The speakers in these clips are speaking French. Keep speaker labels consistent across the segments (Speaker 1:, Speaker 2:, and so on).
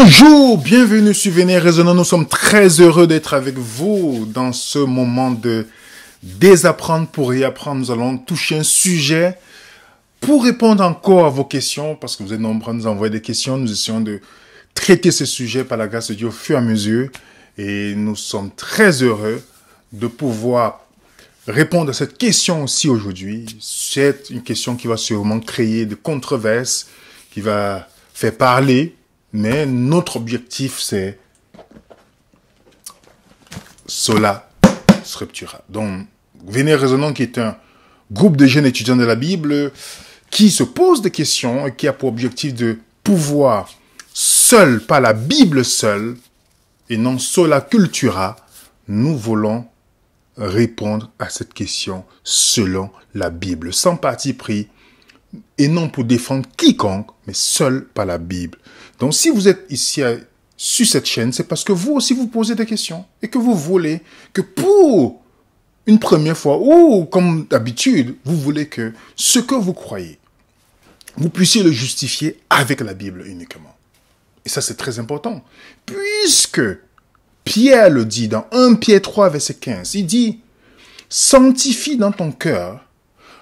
Speaker 1: Bonjour, bienvenue sur Venez Raisonnant. Nous sommes très heureux d'être avec vous dans ce moment de désapprendre pour réapprendre. Nous allons toucher un sujet pour répondre encore à vos questions, parce que vous êtes nombreux à nous envoyer des questions. Nous essayons de traiter ce sujet par la grâce de Dieu au fur et à mesure. Et nous sommes très heureux de pouvoir répondre à cette question aussi aujourd'hui. C'est une question qui va sûrement créer des controverses, qui va faire parler. Mais notre objectif, c'est Sola Scriptura. Donc, Venez Raisonnant, qui est un groupe de jeunes étudiants de la Bible qui se posent des questions et qui a pour objectif de pouvoir, seul, pas la Bible seule, et non Sola Cultura, nous voulons répondre à cette question selon la Bible, sans parti pris, et non pour défendre quiconque, mais seul par la Bible. Donc, si vous êtes ici sur cette chaîne, c'est parce que vous aussi vous posez des questions et que vous voulez que pour une première fois, ou comme d'habitude, vous voulez que ce que vous croyez, vous puissiez le justifier avec la Bible uniquement. Et ça, c'est très important. Puisque Pierre le dit dans 1 Pierre 3, verset 15, il dit « Sanctifie dans ton cœur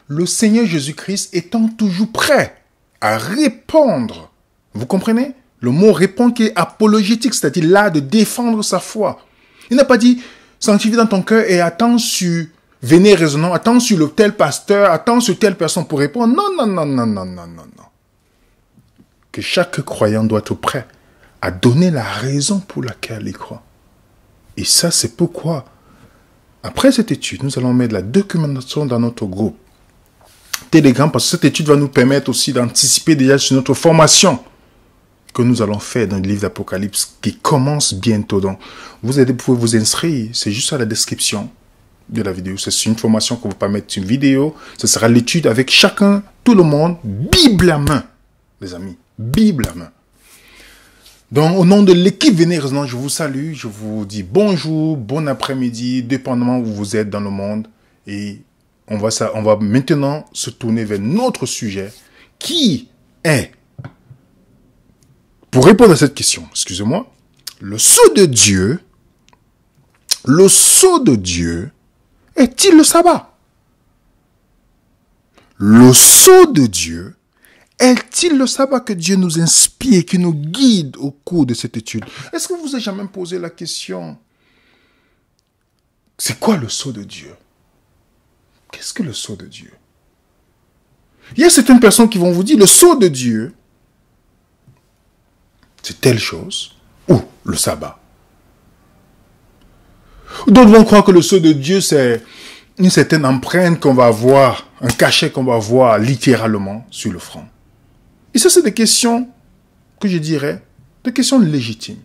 Speaker 1: le Seigneur Jésus-Christ étant toujours prêt à répondre. » Vous comprenez? Le mot répondre qui est apologétique, c'est-à-dire là de défendre sa foi. Il n'a pas dit sanctifie dans ton cœur et attends sur Venez Raisonnant, attends sur le tel pasteur, attends sur telle personne pour répondre. Non, non, non, non, non, non, non, non. Que chaque croyant doit être prêt à donner la raison pour laquelle il croit. Et ça, c'est pourquoi, après cette étude, nous allons mettre la documentation dans notre groupe Telegram, parce que cette étude va nous permettre aussi d'anticiper déjà sur notre formation que nous allons faire dans le livre d'Apocalypse qui commence bientôt. Donc, vous pouvez vous inscrire, c'est juste à la description de la vidéo. C'est une formation qu'on va pas mettre une vidéo. Ce sera l'étude avec chacun, tout le monde, Bible à main, les amis, Bible à main. Donc, au nom de l'équipe Venez Raisonnant, je vous salue, je vous dis bonjour, bon après-midi, dépendamment où vous êtes dans le monde. Et on va maintenant se tourner vers notre sujet qui est, pour répondre à cette question, excusez-moi, le sceau de Dieu est-il le sabbat? Le sceau de Dieu est-il le sabbat que Dieu nous inspire, qui nous guide au cours de cette étude? Est-ce que vous avez jamais posé la question, c'est quoi le sceau de Dieu? Qu'est-ce que le sceau de Dieu? Il y a certaines personnes qui vont vous dire, le sceau de Dieu, c'est telle chose, ou le sabbat. D'autres vont croire que le sceau de Dieu, c'est une certaine empreinte qu'on va avoir, un cachet qu'on va avoir littéralement sur le front. Et ça, c'est des questions que je dirais, des questions légitimes.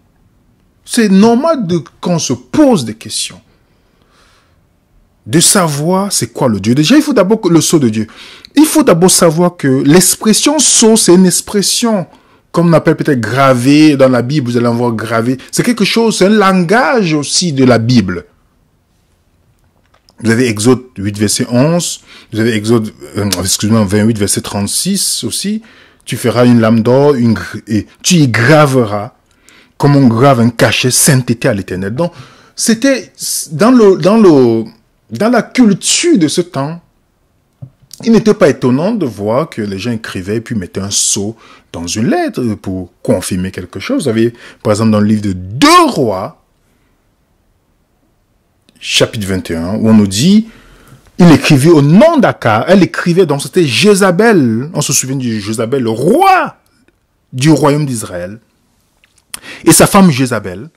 Speaker 1: C'est normal qu'on se pose des questions. De savoir c'est quoi le Dieu. Déjà, il faut d'abord le sceau de Dieu. Il faut d'abord savoir que l'expression sceau, c'est une expression, comme on appelle peut-être gravé dans la Bible, vous allez en voir gravé. C'est quelque chose, c'est un langage aussi de la Bible. Vous avez Exode 8, verset 11. Vous avez Exode, 28, verset 36 aussi. Tu feras une lame d'or et tu y graveras, comme on grave un cachet, sainteté à l'Éternel. Donc, c'était dans la culture de ce temps, il n'était pas étonnant de voir que les gens écrivaient et puis mettaient un sceau dans une lettre pour confirmer quelque chose. Vous avez, par exemple, dans le livre de 2 Rois, chapitre 21, où on nous dit, il écrivait au nom d'Akab, elle écrivait, donc c'était Jézabel, on se souvient de Jézabel, le roi du royaume d'Israël, et sa femme Jézabel,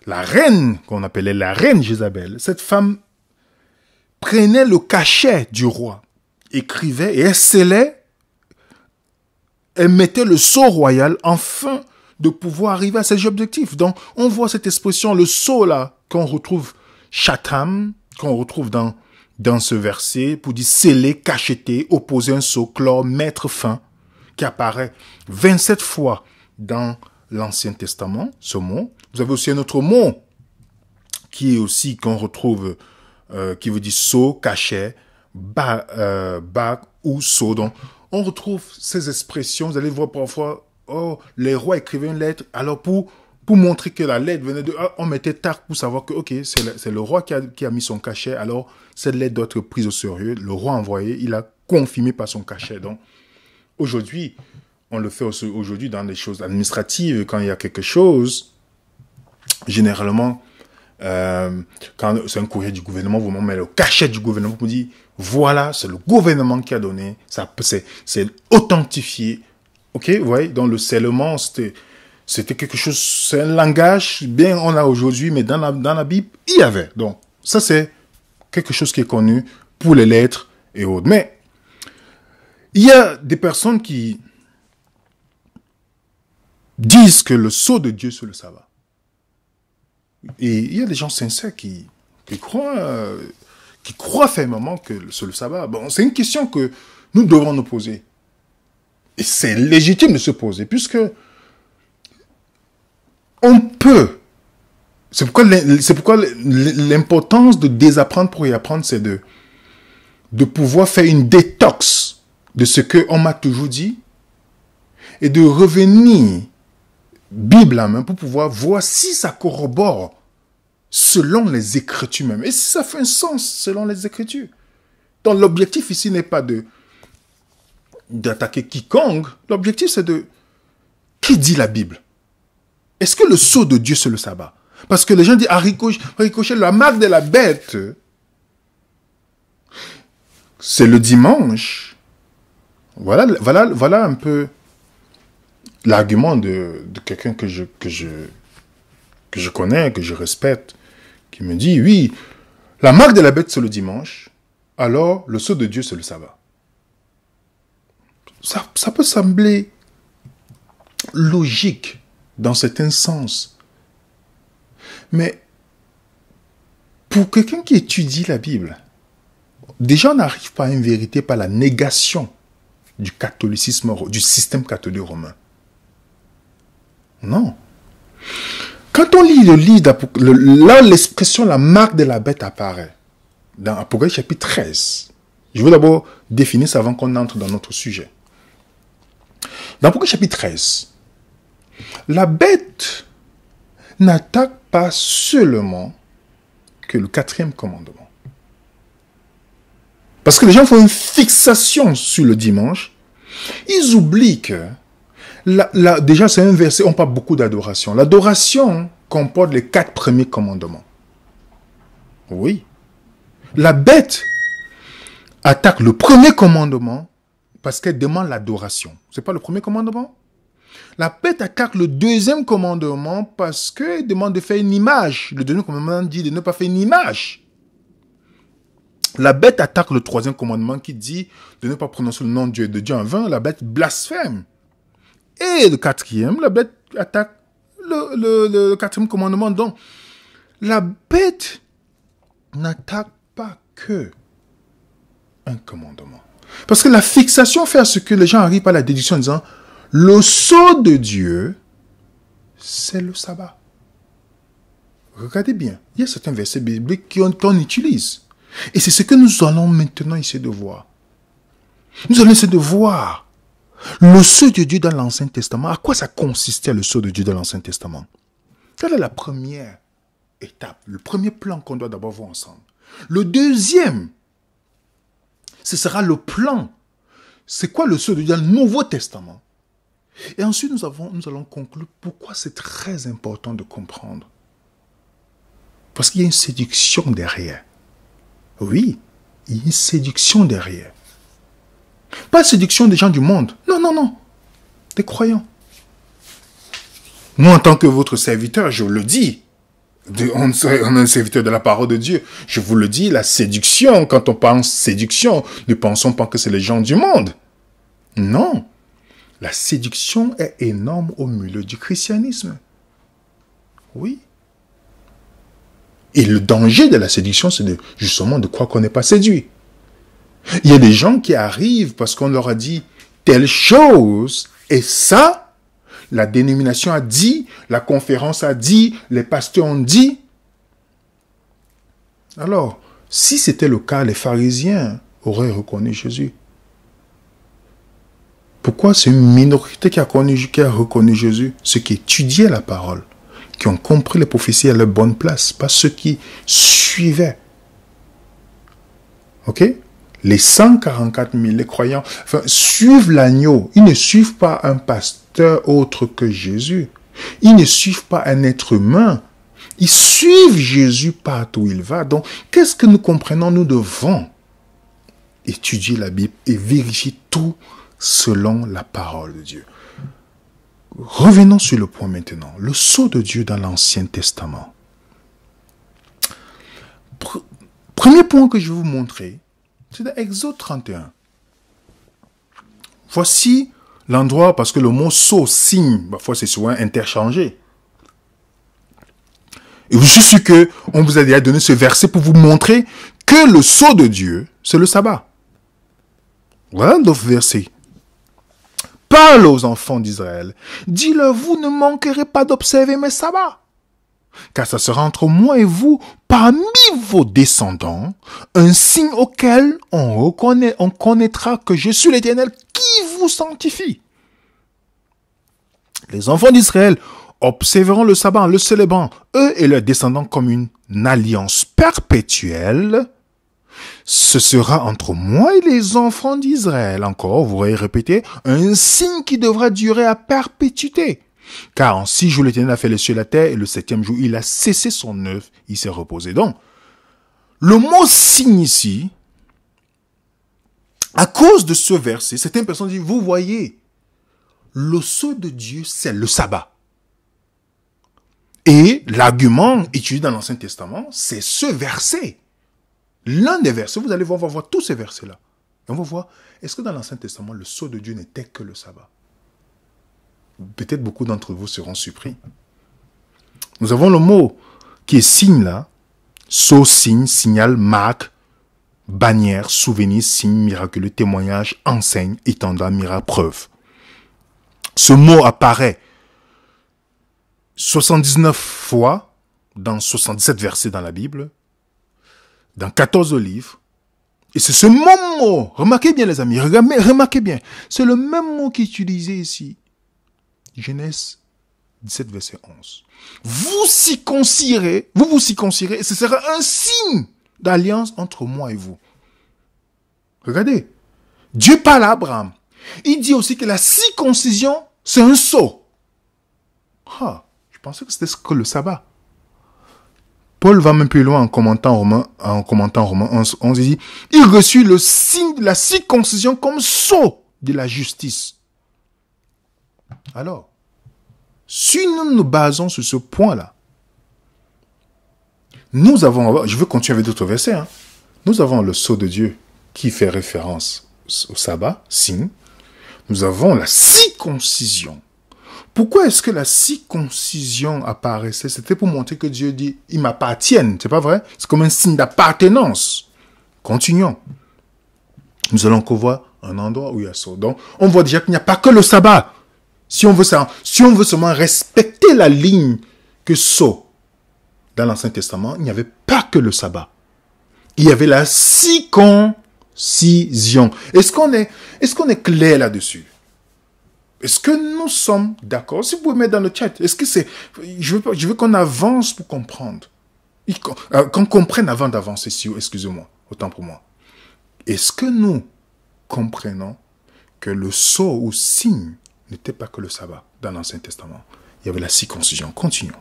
Speaker 1: la reine, qu'on appelait la reine Jézabel, cette femme prenait le cachet du roi, écrivait et elle scellait, elle mettait le sceau royal afin de pouvoir arriver à ses objectifs. Donc, on voit cette expression, le sceau là, qu'on retrouve Chatham, qu'on retrouve dans ce verset, pour dire sceller, cacheter, opposer un sceau, clore, mettre fin, qui apparaît 27 fois dans l'Ancien Testament, ce mot. Vous avez aussi un autre mot, qui est aussi, qu'on retrouve, qui veut dire sceau, cachet, bac ou sceau. Donc, on retrouve ces expressions, vous allez voir parfois oh, les rois écrivaient une lettre, alors pour montrer que la lettre venait de... on mettait tard pour savoir que, ok, c'est le roi qui a mis son cachet, alors cette lettre doit être prise au sérieux. Le roi envoyé, il a confirmé par son cachet. Donc, aujourd'hui, on le fait aujourd'hui dans des choses administratives. Quand il y a quelque chose, généralement, quand c'est un courrier du gouvernement, vous mettez le cachet du gouvernement, vous dites, voilà, c'est le gouvernement qui a donné, c'est authentifié. Ok, vous voyez, dans le scellement, c'était quelque chose, c'est un langage, bien on a aujourd'hui, mais dans la Bible, il y avait. Donc, ça c'est quelque chose qui est connu pour les lettres et autres. Mais, il y a des personnes qui disent que le sceau de Dieu, c'est le sabbat. Et il y a des gens sincères qui croient fermement que c'est le sabbat. Bon, c'est une question que nous devons nous poser. Et c'est légitime de se poser, puisque on peut. C'est pourquoi l'importance de désapprendre pour y apprendre, c'est de pouvoir faire une détox de ce qu'on m'a toujours dit et de revenir Bible à main pour pouvoir voir si ça corrobore selon les Écritures même. Et si ça fait un sens selon les Écritures. Donc l'objectif ici n'est pas d'attaquer quiconque. L'objectif c'est de... Qui dit la Bible? Est-ce que le sceau de Dieu c'est le sabbat? Parce que les gens disent, ricochet, la marque de la bête, c'est le dimanche. Voilà un peu l'argument de quelqu'un que je connais, que je respecte, qui me dit, oui, la marque de la bête, c'est le dimanche, alors le sceau de Dieu, c'est le sabbat. Ça peut sembler logique dans certains sens. Mais pour quelqu'un qui étudie la Bible, déjà on n'arrive pas à une vérité par la négation du catholicisme, du système catholique romain. Non. Quand on lit le livre là l'expression la marque de la bête apparaît dans Apocalypse chapitre 13. Je veux d'abord définir ça avant qu'on entre dans notre sujet. Dans Apocalypse chapitre 13, la bête n'attaque pas seulement que le 4e commandement. Parce que les gens font une fixation sur le dimanche. Ils oublient que, déjà c'est un verset, on parle beaucoup d'adoration. L'adoration comporte les 4 premiers commandements. Oui. La bête attaque le premier commandement parce qu'elle demande l'adoration. C'est pas le premier commandement? La bête attaque le 2e commandement parce qu'elle demande de faire une image. Le 2e commandement dit de ne pas faire une image. La bête attaque le 3e commandement qui dit de ne pas prononcer le nom de Dieu en vain. La bête blasphème. Et le 4e, la bête attaque le 4e commandement. Donc, la bête n'attaque pas que un commandement. Parce que la fixation fait à ce que les gens arrivent à la déduction en disant le sceau de Dieu, c'est le sabbat. Regardez bien, il y a certains versets bibliques qu'on utilise. Et c'est ce que nous allons maintenant essayer de voir. Nous allons essayer de voir le sceau de Dieu dans l'Ancien Testament. À quoi ça consistait le sceau de Dieu dans l'Ancien Testament? Quelle est la première étape, le premier plan qu'on doit d'abord voir ensemble? Le deuxième, ce sera le plan. C'est quoi le sceau de Dieu dans le Nouveau Testament? Et ensuite, nous allons conclure pourquoi c'est très important de comprendre. Parce qu'il y a une séduction derrière. Oui, il y a une séduction derrière. Pas séduction des gens du monde. Non, non, non. Des croyants. Moi, en tant que votre serviteur, je le dis. On est un serviteur de la parole de Dieu. Je vous le dis, la séduction, quand on pense séduction, ne pensons pas que c'est les gens du monde. Non. La séduction est énorme au milieu du christianisme. Oui. Et le danger de la séduction, c'est justement de croire qu'on n'est pas séduit. Il y a des gens qui arrivent parce qu'on leur a dit telle chose, et ça, la dénomination a dit, la conférence a dit, les pasteurs ont dit. Alors, si c'était le cas, les pharisiens auraient reconnu Jésus. Pourquoi c'est une minorité qui a reconnu Jésus? Ceux qui étudiaient la parole, qui ont compris les prophéties à leur bonne place, pas ceux qui suivaient. Ok? Les 144 000, les croyants, enfin, suivent l'agneau. Ils ne suivent pas un pasteur autre que Jésus. Ils ne suivent pas un être humain. Ils suivent Jésus partout où il va. Donc, qu'est-ce que nous comprenons? Nous devons étudier la Bible et vérifier tout selon la parole de Dieu. Revenons sur le point maintenant. Le sceau de Dieu dans l'Ancien Testament. Premier point que je vais vous montrer, c'est dans Exode 31. Voici l'endroit, parce que le mot sceau, signe, parfois c'est souvent interchangé. Et je suis sûr qu'on vous a déjà donné ce verset pour vous montrer que le sceau de Dieu, c'est le sabbat. Voilà d'autres versets. Parle aux enfants d'Israël. Dis-leur, vous ne manquerez pas d'observer mes sabbats. Car ça sera entre moi et vous, parmi vos descendants, un signe auquel on connaîtra que je suis l'Éternel qui vous sanctifie. Les enfants d'Israël observeront le sabbat en le célébrant, eux et leurs descendants, comme une alliance perpétuelle. Ce sera entre moi et les enfants d'Israël, encore, vous voyez répéter, un signe qui devra durer à perpétuité. Car en 6 jours, l'Éternel a fait les cieux et la terre, et le 7e jour, il a cessé son œuvre, il s'est reposé. Donc, le mot signe ici, à cause de ce verset, certaines personnes disent, vous voyez, le sceau de Dieu, c'est le sabbat. Et l'argument étudié dans l'Ancien Testament, c'est ce verset. L'un des versets, vous allez voir, on va voir tous ces versets-là. Et on va voir, est-ce que dans l'Ancien Testament, le sceau de Dieu n'était que le sabbat? Peut-être beaucoup d'entre vous seront surpris. Nous avons le mot qui est signe là. Sceau, signe, signal, marque, bannière, souvenir, signe, miraculeux, témoignage, enseigne, étendard, miracle, preuve. Ce mot apparaît 79 fois dans 77 versets dans la Bible, dans 14 livres. Et c'est ce même mot, remarquez bien les amis, remarquez bien, c'est le même mot qui est utilisé ici. Genèse 17, verset 11. Vous vous circoncirez, et ce sera un signe d'alliance entre moi et vous. Regardez, Dieu parle à Abraham. Il dit aussi que la circoncision, c'est un sceau. Je pensais que c'était que le sabbat. Paul va même plus loin en commentant Romains 11, il dit, il reçut le signe de la circoncision comme sceau de la justice. Alors, si nous nous basons sur ce point-là, nous avons, je veux continuer avec d'autres versets, nous avons le sceau de Dieu qui fait référence au sabbat, signe. Nous avons la circoncision. Pourquoi est-ce que la circoncision apparaissait? C'était pour montrer que Dieu dit, ils m'appartiennent, c'est pas vrai? C'est comme un signe d'appartenance. Continuons. Nous allons encore voir un endroit où il y a ça. Donc, on voit déjà qu'il n'y a pas que le sabbat. Si on veut seulement respecter la ligne que sceau dans l'Ancien Testament, il n'y avait pas que le sabbat. Il y avait la circoncision. Est-ce qu'on est clair là-dessus? Est-ce que nous sommes d'accord? Si vous pouvez mettre dans le chat, est-ce que c'est, je veux qu'on avance pour comprendre. Qu'on comprenne avant d'avancer, excusez-moi, autant pour moi. Est-ce que nous comprenons que le sceau ou signe n'était pas que le sabbat dans l'Ancien Testament? Il y avait la circoncision. Continuons.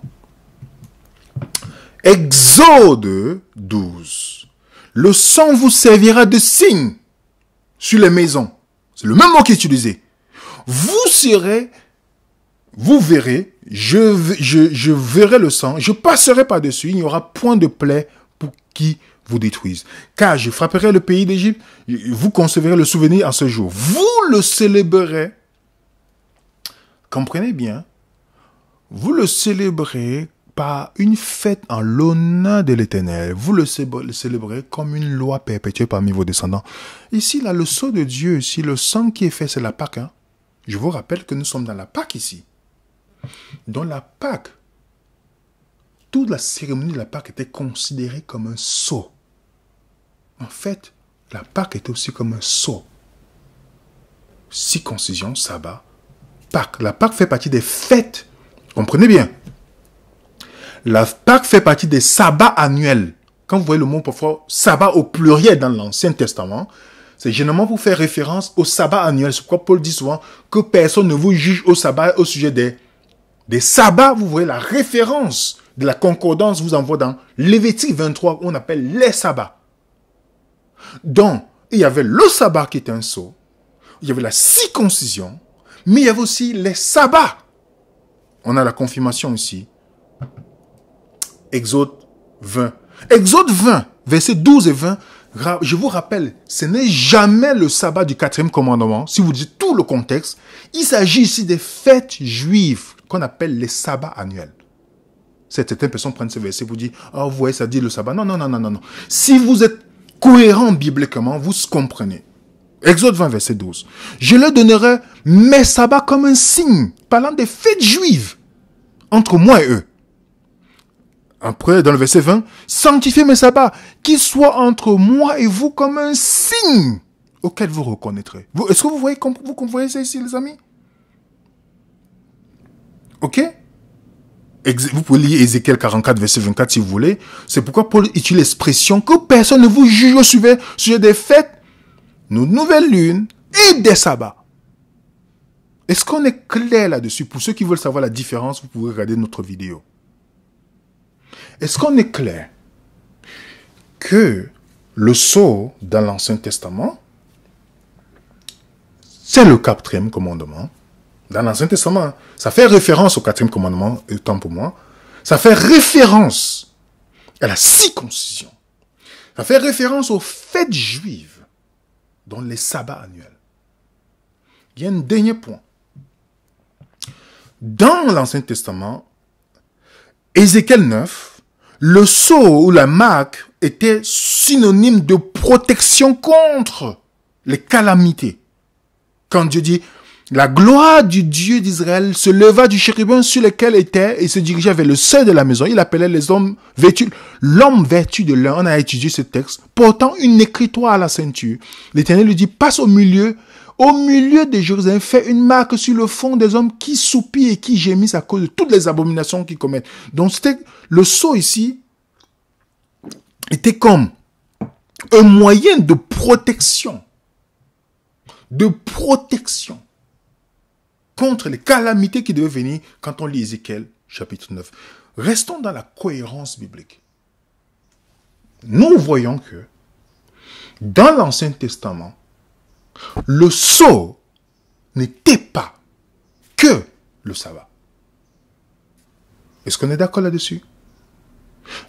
Speaker 1: Exode 12. Le sang vous servira de signe sur les maisons. C'est le même mot qui est utilisé. Vous verrez, je verrai le sang, je passerai par-dessus, il n'y aura point de plaie pour qui vous détruise. Car je frapperai le pays d'Égypte, vous conserverez le souvenir en ce jour. Vous le célébrerez. Comprenez bien, vous le célébrez par une fête en l'honneur de l'Éternel. Vous le célébrez comme une loi perpétuelle parmi vos descendants. Ici, là, le sceau de Dieu, ici, le sang qui est fait, c'est la Pâque. Je vous rappelle que nous sommes dans la Pâque ici. Dans la Pâque, toute la cérémonie de la Pâque était considérée comme un sceau. En fait, la Pâque était aussi comme un sceau. circoncision, sabbat, Pâques. La Pâque fait partie des fêtes. Comprenez bien. La Pâque fait partie des sabbats annuels. Quand vous voyez le mot parfois sabbat au pluriel dans l'Ancien Testament, c'est généralement pour faire référence au sabbat annuel. C'est pourquoi Paul dit souvent que personne ne vous juge au sabbat au sujet des sabbats. Vous voyez la référence de la concordance vous envoie dans Lévitique 23 où on appelle les sabbats. Donc, il y avait le sabbat qui était un sceau, il y avait la circoncision, mais il y avait aussi les sabbats. On a la confirmation ici. Exode 20. Exode 20, versets 12 et 20, je vous rappelle, ce n'est jamais le sabbat du 4e commandement. Si vous dites tout le contexte, il s'agit ici des fêtes juives qu'on appelle les sabbats annuels. Certaines personnes prennent ce verset pour dire, oh, vous voyez, ça dit le sabbat. Non, non, non, non, non, non. Si vous êtes cohérent bibliquement, vous comprenez. Exode 20, verset 12. Je leur donnerai mes sabbats comme un signe, parlant des fêtes juives, entre moi et eux. Après, dans le verset 20, sanctifiez mes sabbats, qu'ils soient entre moi et vous comme un signe auquel vous reconnaîtrez. Est-ce que vous voyez ça ici, les amis? Ok? Vous pouvez lire Ézéchiel 44, verset 24 si vous voulez. C'est pourquoi Paul utilise l'expression que personne ne vous juge au sujet des fêtes, nos nouvelles lunes et des sabbats. Est-ce qu'on est clair là-dessus? Pour ceux qui veulent savoir la différence, vous pouvez regarder notre vidéo. Est-ce qu'on est clair que le sceau dans l'Ancien Testament, c'est le 4e commandement? Dans l'Ancien Testament, ça fait référence au 4e commandement, autant pour moi. Ça fait référence à la circoncision. Ça fait référence aux fêtes juives, dont les sabbats annuels. Il y a un dernier point. Dans l'Ancien Testament, Ézéchiel 9, le sceau ou la marque était synonyme de protection contre les calamités. Quand Dieu dit, la gloire du Dieu d'Israël se leva du chérubin sur lequel était et se dirigeait vers le seuil de la maison. Il appelait les hommes vêtus, l'homme vêtu de lin. On a étudié ce texte, portant une écritoire à la ceinture. L'Éternel lui dit, passe au milieu de Jérusalem, fais une marque sur le front des hommes qui soupirent et qui gémissent à cause de toutes les abominations qu'ils commettent. Donc, le sceau ici était comme un moyen de protection. De protection contre les calamités qui devaient venir quand on lit Ézéchiel chapitre 9. Restons dans la cohérence biblique. Nous voyons que dans l'Ancien Testament, le sceau n'était pas que le sabbat. Est-ce qu'on est d'accord là-dessus?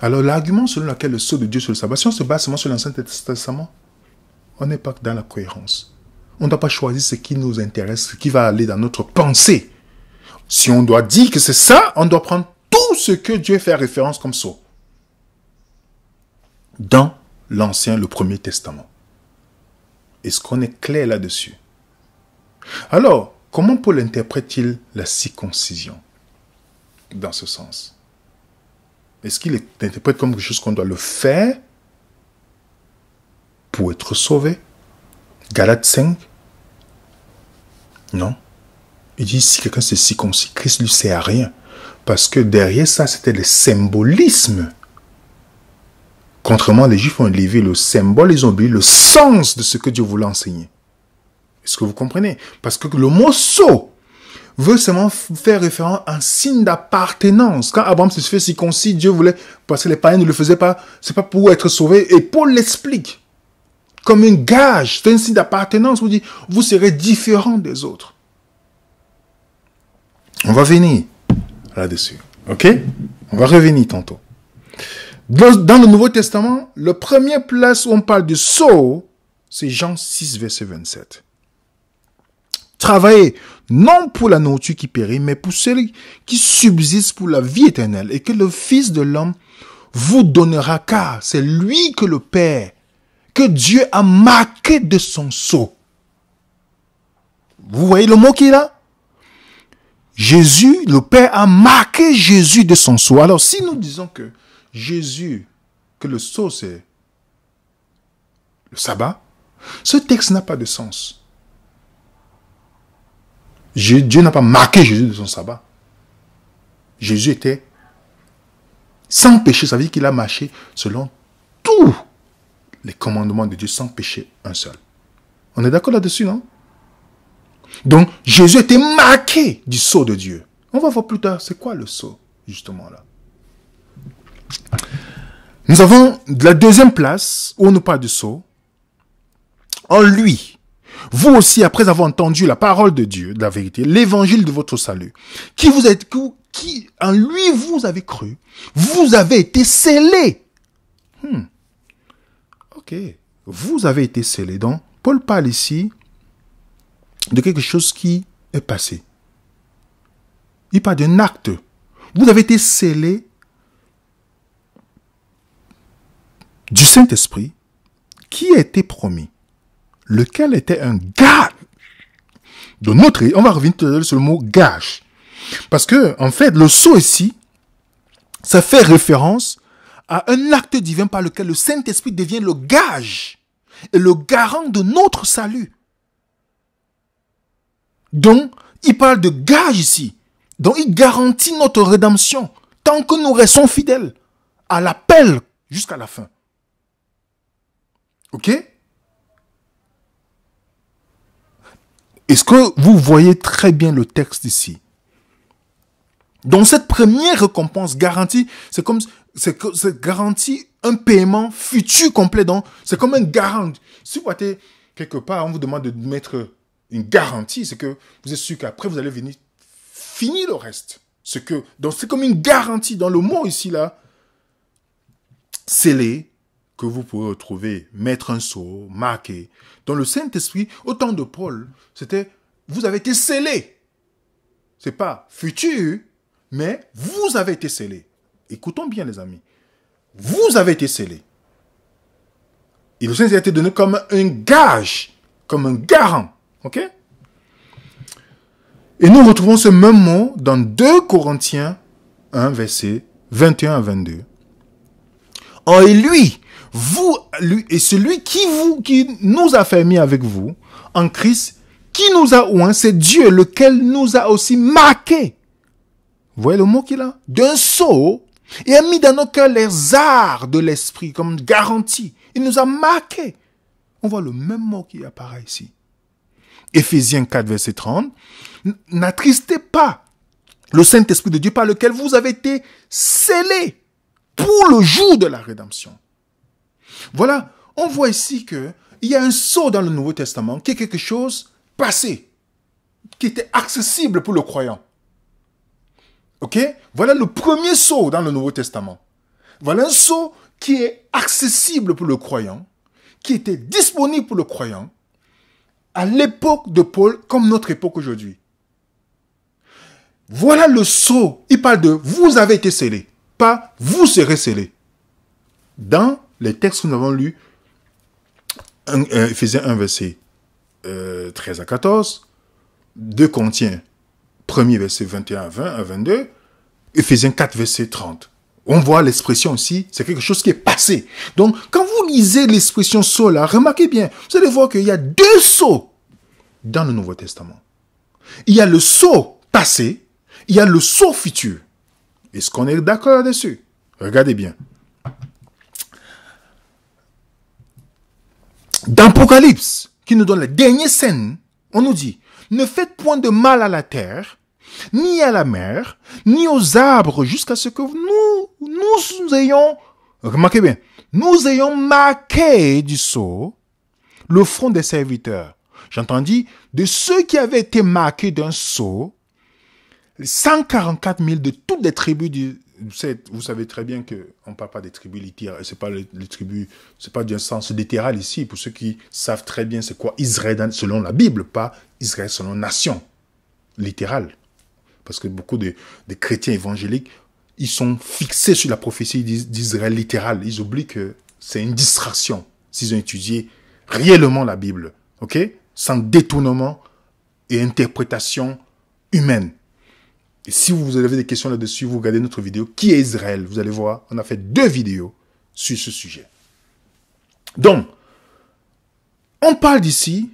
Speaker 1: Alors l'argument selon lequel le sceau de Dieu sur le sabbat, si on se base seulement sur l'Ancien Testament, on n'est pas dans la cohérence. On ne doit pas choisir ce qui nous intéresse, ce qui va aller dans notre pensée. Si on doit dire que c'est ça, on doit prendre tout ce que Dieu fait référence comme sceau. Dans l'Ancien, le Premier Testament. Est-ce qu'on est clair là-dessus? Alors, comment Paul interprète-t-il la circoncision dans ce sens? Est-ce qu'il interprète comme quelque chose qu'on doit le faire pour être sauvé? Galates 5? Non. Il dit, si quelqu'un s'est circoncis, Christ lui sert à rien. Parce que derrière ça, c'était le symbolisme. Contrairement, les Juifs ont élevé le symbole, ils ont oublié le sens de ce que Dieu voulait enseigner. Est-ce que vous comprenez? Parce que le mot sceau veut seulement faire référence à un signe d'appartenance. Quand Abraham se fait circoncis, Dieu voulait, parce que les païens ne le faisaient pas, c'est pas pour être sauvé. Et Paul l'explique. Comme un gage, c'est un signe d'appartenance. Vous dit, vous serez différents des autres. On va venir là-dessus. Ok? On va revenir tantôt. Dans le Nouveau Testament, la première place où on parle de sceau, c'est Jean 6, verset 27. Travaillez non pour la nourriture qui périt, mais pour celle qui subsiste pour la vie éternelle, et que le Fils de l'homme vous donnera, car c'est lui que le Père, que Dieu a marqué de son sceau. Vous voyez le mot qui est là? Jésus, le Père a marqué Jésus de son sceau. Alors si nous disons que Jésus, que le sceau c'est le sabbat, ce texte n'a pas de sens. Dieu n'a pas marqué Jésus de son sabbat. Jésus était sans péché, ça veut dire qu'il a marché selon tous les commandements de Dieu, sans péché un seul. On est d'accord là-dessus, non? Donc, Jésus était marqué du sceau de Dieu. On va voir plus tard, c'est quoi le sceau, justement, là. Nous avons la deuxième place, où on nous parle du sceau. En lui, vous aussi, après avoir entendu la parole de Dieu, de la vérité, l'évangile de votre salut, qui en lui vous avez cru, vous avez été scellés. Ok, vous avez été scellés. Donc, Paul parle ici de quelque chose qui est passé. Il parle d'un acte. Vous avez été scellés du Saint-Esprit qui a été promis, lequel était un gage de notre... On va revenir sur le mot gage. Parce que, en fait, le sceau ici, ça fait référence à un acte divin par lequel le Saint-Esprit devient le gage et le garant de notre salut. Donc, il parle de gage ici. Donc, il garantit notre rédemption tant que nous restons fidèles à l'appel jusqu'à la fin. Ok? Est-ce que vous voyez très bien le texte ici? Donc, cette première récompense garantie, c'est garantit un paiement futur complet. Donc, c'est comme un garant. Si vous êtes quelque part, on vous demande de mettre une garantie, c'est que vous êtes sûr qu'après, vous allez venir finir le reste. Donc, c'est comme une garantie dans le mot ici, là, scellé, que vous pouvez retrouver, mettre un sceau, marqué. Dans le Saint-Esprit, au temps de Paul, c'était, vous avez été scellés. C'est pas futur, mais vous avez été scellés. Écoutons bien, les amis. Vous avez été scellés. Et le Saint-Esprit a été donné comme un gage, comme un garant. Ok? Et nous retrouvons ce même mot dans 2 Corinthiens 1, verset 21 à 22. Oh, et lui, et celui qui nous a fait mis avec vous, en Christ, qui nous a oint, c'est Dieu, lequel nous a aussi marqué. Vous voyez le mot qu'il a? D'un sceau, et a mis dans nos cœurs les arts de l'esprit, comme garantie. Il nous a marqué. On voit le même mot qui apparaît ici. Éphésiens 4, verset 30. N'attristez pas le Saint-Esprit de Dieu par lequel vous avez été scellés pour le jour de la rédemption. Voilà, on voit ici qu'il y a un sceau dans le Nouveau Testament qui est quelque chose passé, qui était accessible pour le croyant. Ok? Voilà le premier sceau dans le Nouveau Testament. Voilà un sceau qui est accessible pour le croyant, qui était disponible pour le croyant à l'époque de Paul comme notre époque aujourd'hui. Voilà le sceau. Il parle de vous avez été scellés, pas vous serez scellés. Dans les textes que nous avons lus, Éphésiens 1, verset 13 à 14, 2 Corinthiens 1er verset 21 à 22, Éphésiens 4, verset 30. On voit l'expression aussi, c'est quelque chose qui est passé. Donc, quand vous lisez l'expression sceau là, remarquez bien, vous allez voir qu'il y a 2 sceaux dans le Nouveau Testament. Il y a le sceau passé, il y a le sceau futur. Est-ce qu'on est d'accord là-dessus? Regardez bien. Dans Apocalypse, qui nous donne la dernière scène, on nous dit, ne faites point de mal à la terre, ni à la mer, ni aux arbres, jusqu'à ce que nous ayons, remarquez bien, nous ayons marqué du sceau le front des serviteurs. J'entendis de ceux qui avaient été marqués d'un sceau, 144 000 de toutes les tribus vous savez très bien qu'on ne parle pas des tribus littéraires, c'est pas les tribus, c'est pas d'un sens littéral ici, pour ceux qui savent très bien c'est quoi Israël selon la Bible, pas Israël selon nation, littéral. Parce que beaucoup de chrétiens évangéliques, ils sont fixés sur la prophétie d'Israël littérale. Ils oublient que c'est une distraction s'ils ont étudié réellement la Bible, ok? Sans détournement et interprétation humaine. Et si vous avez des questions là-dessus, vous regardez notre vidéo « Qui est Israël ?» Vous allez voir, on a fait 2 vidéos sur ce sujet. Donc, on parle d'ici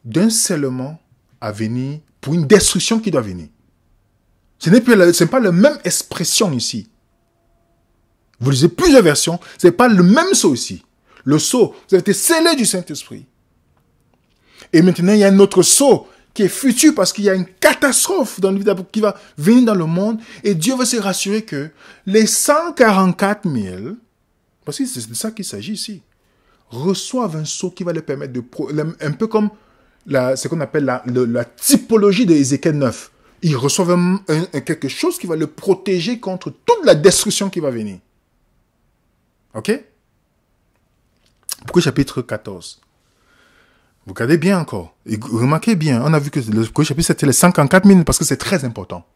Speaker 1: d'un scellement à venir pour une destruction qui doit venir. Ce n'est pas la même expression ici. Vous lisez plusieurs versions, ce n'est pas le même sceau ici. Le sceau, vous avez été scellé du Saint-Esprit. Et maintenant, il y a un autre sceau qui est futur parce qu'il y a une catastrophe dans le vie qui va venir dans le monde et Dieu veut se rassurer que les 144 000, parce que c'est de ça qu'il s'agit ici, reçoivent un sceau qui va leur permettre un peu comme ce qu'on appelle la typologie de Ézéchiel 9. Ils reçoivent quelque chose qui va le protéger contre toute la destruction qui va venir. Ok? Pourquoi chapitre 14? Vous regardez bien encore. Et remarquez bien, on a vu que le chapitre c'était les 144 000 parce que c'est très important.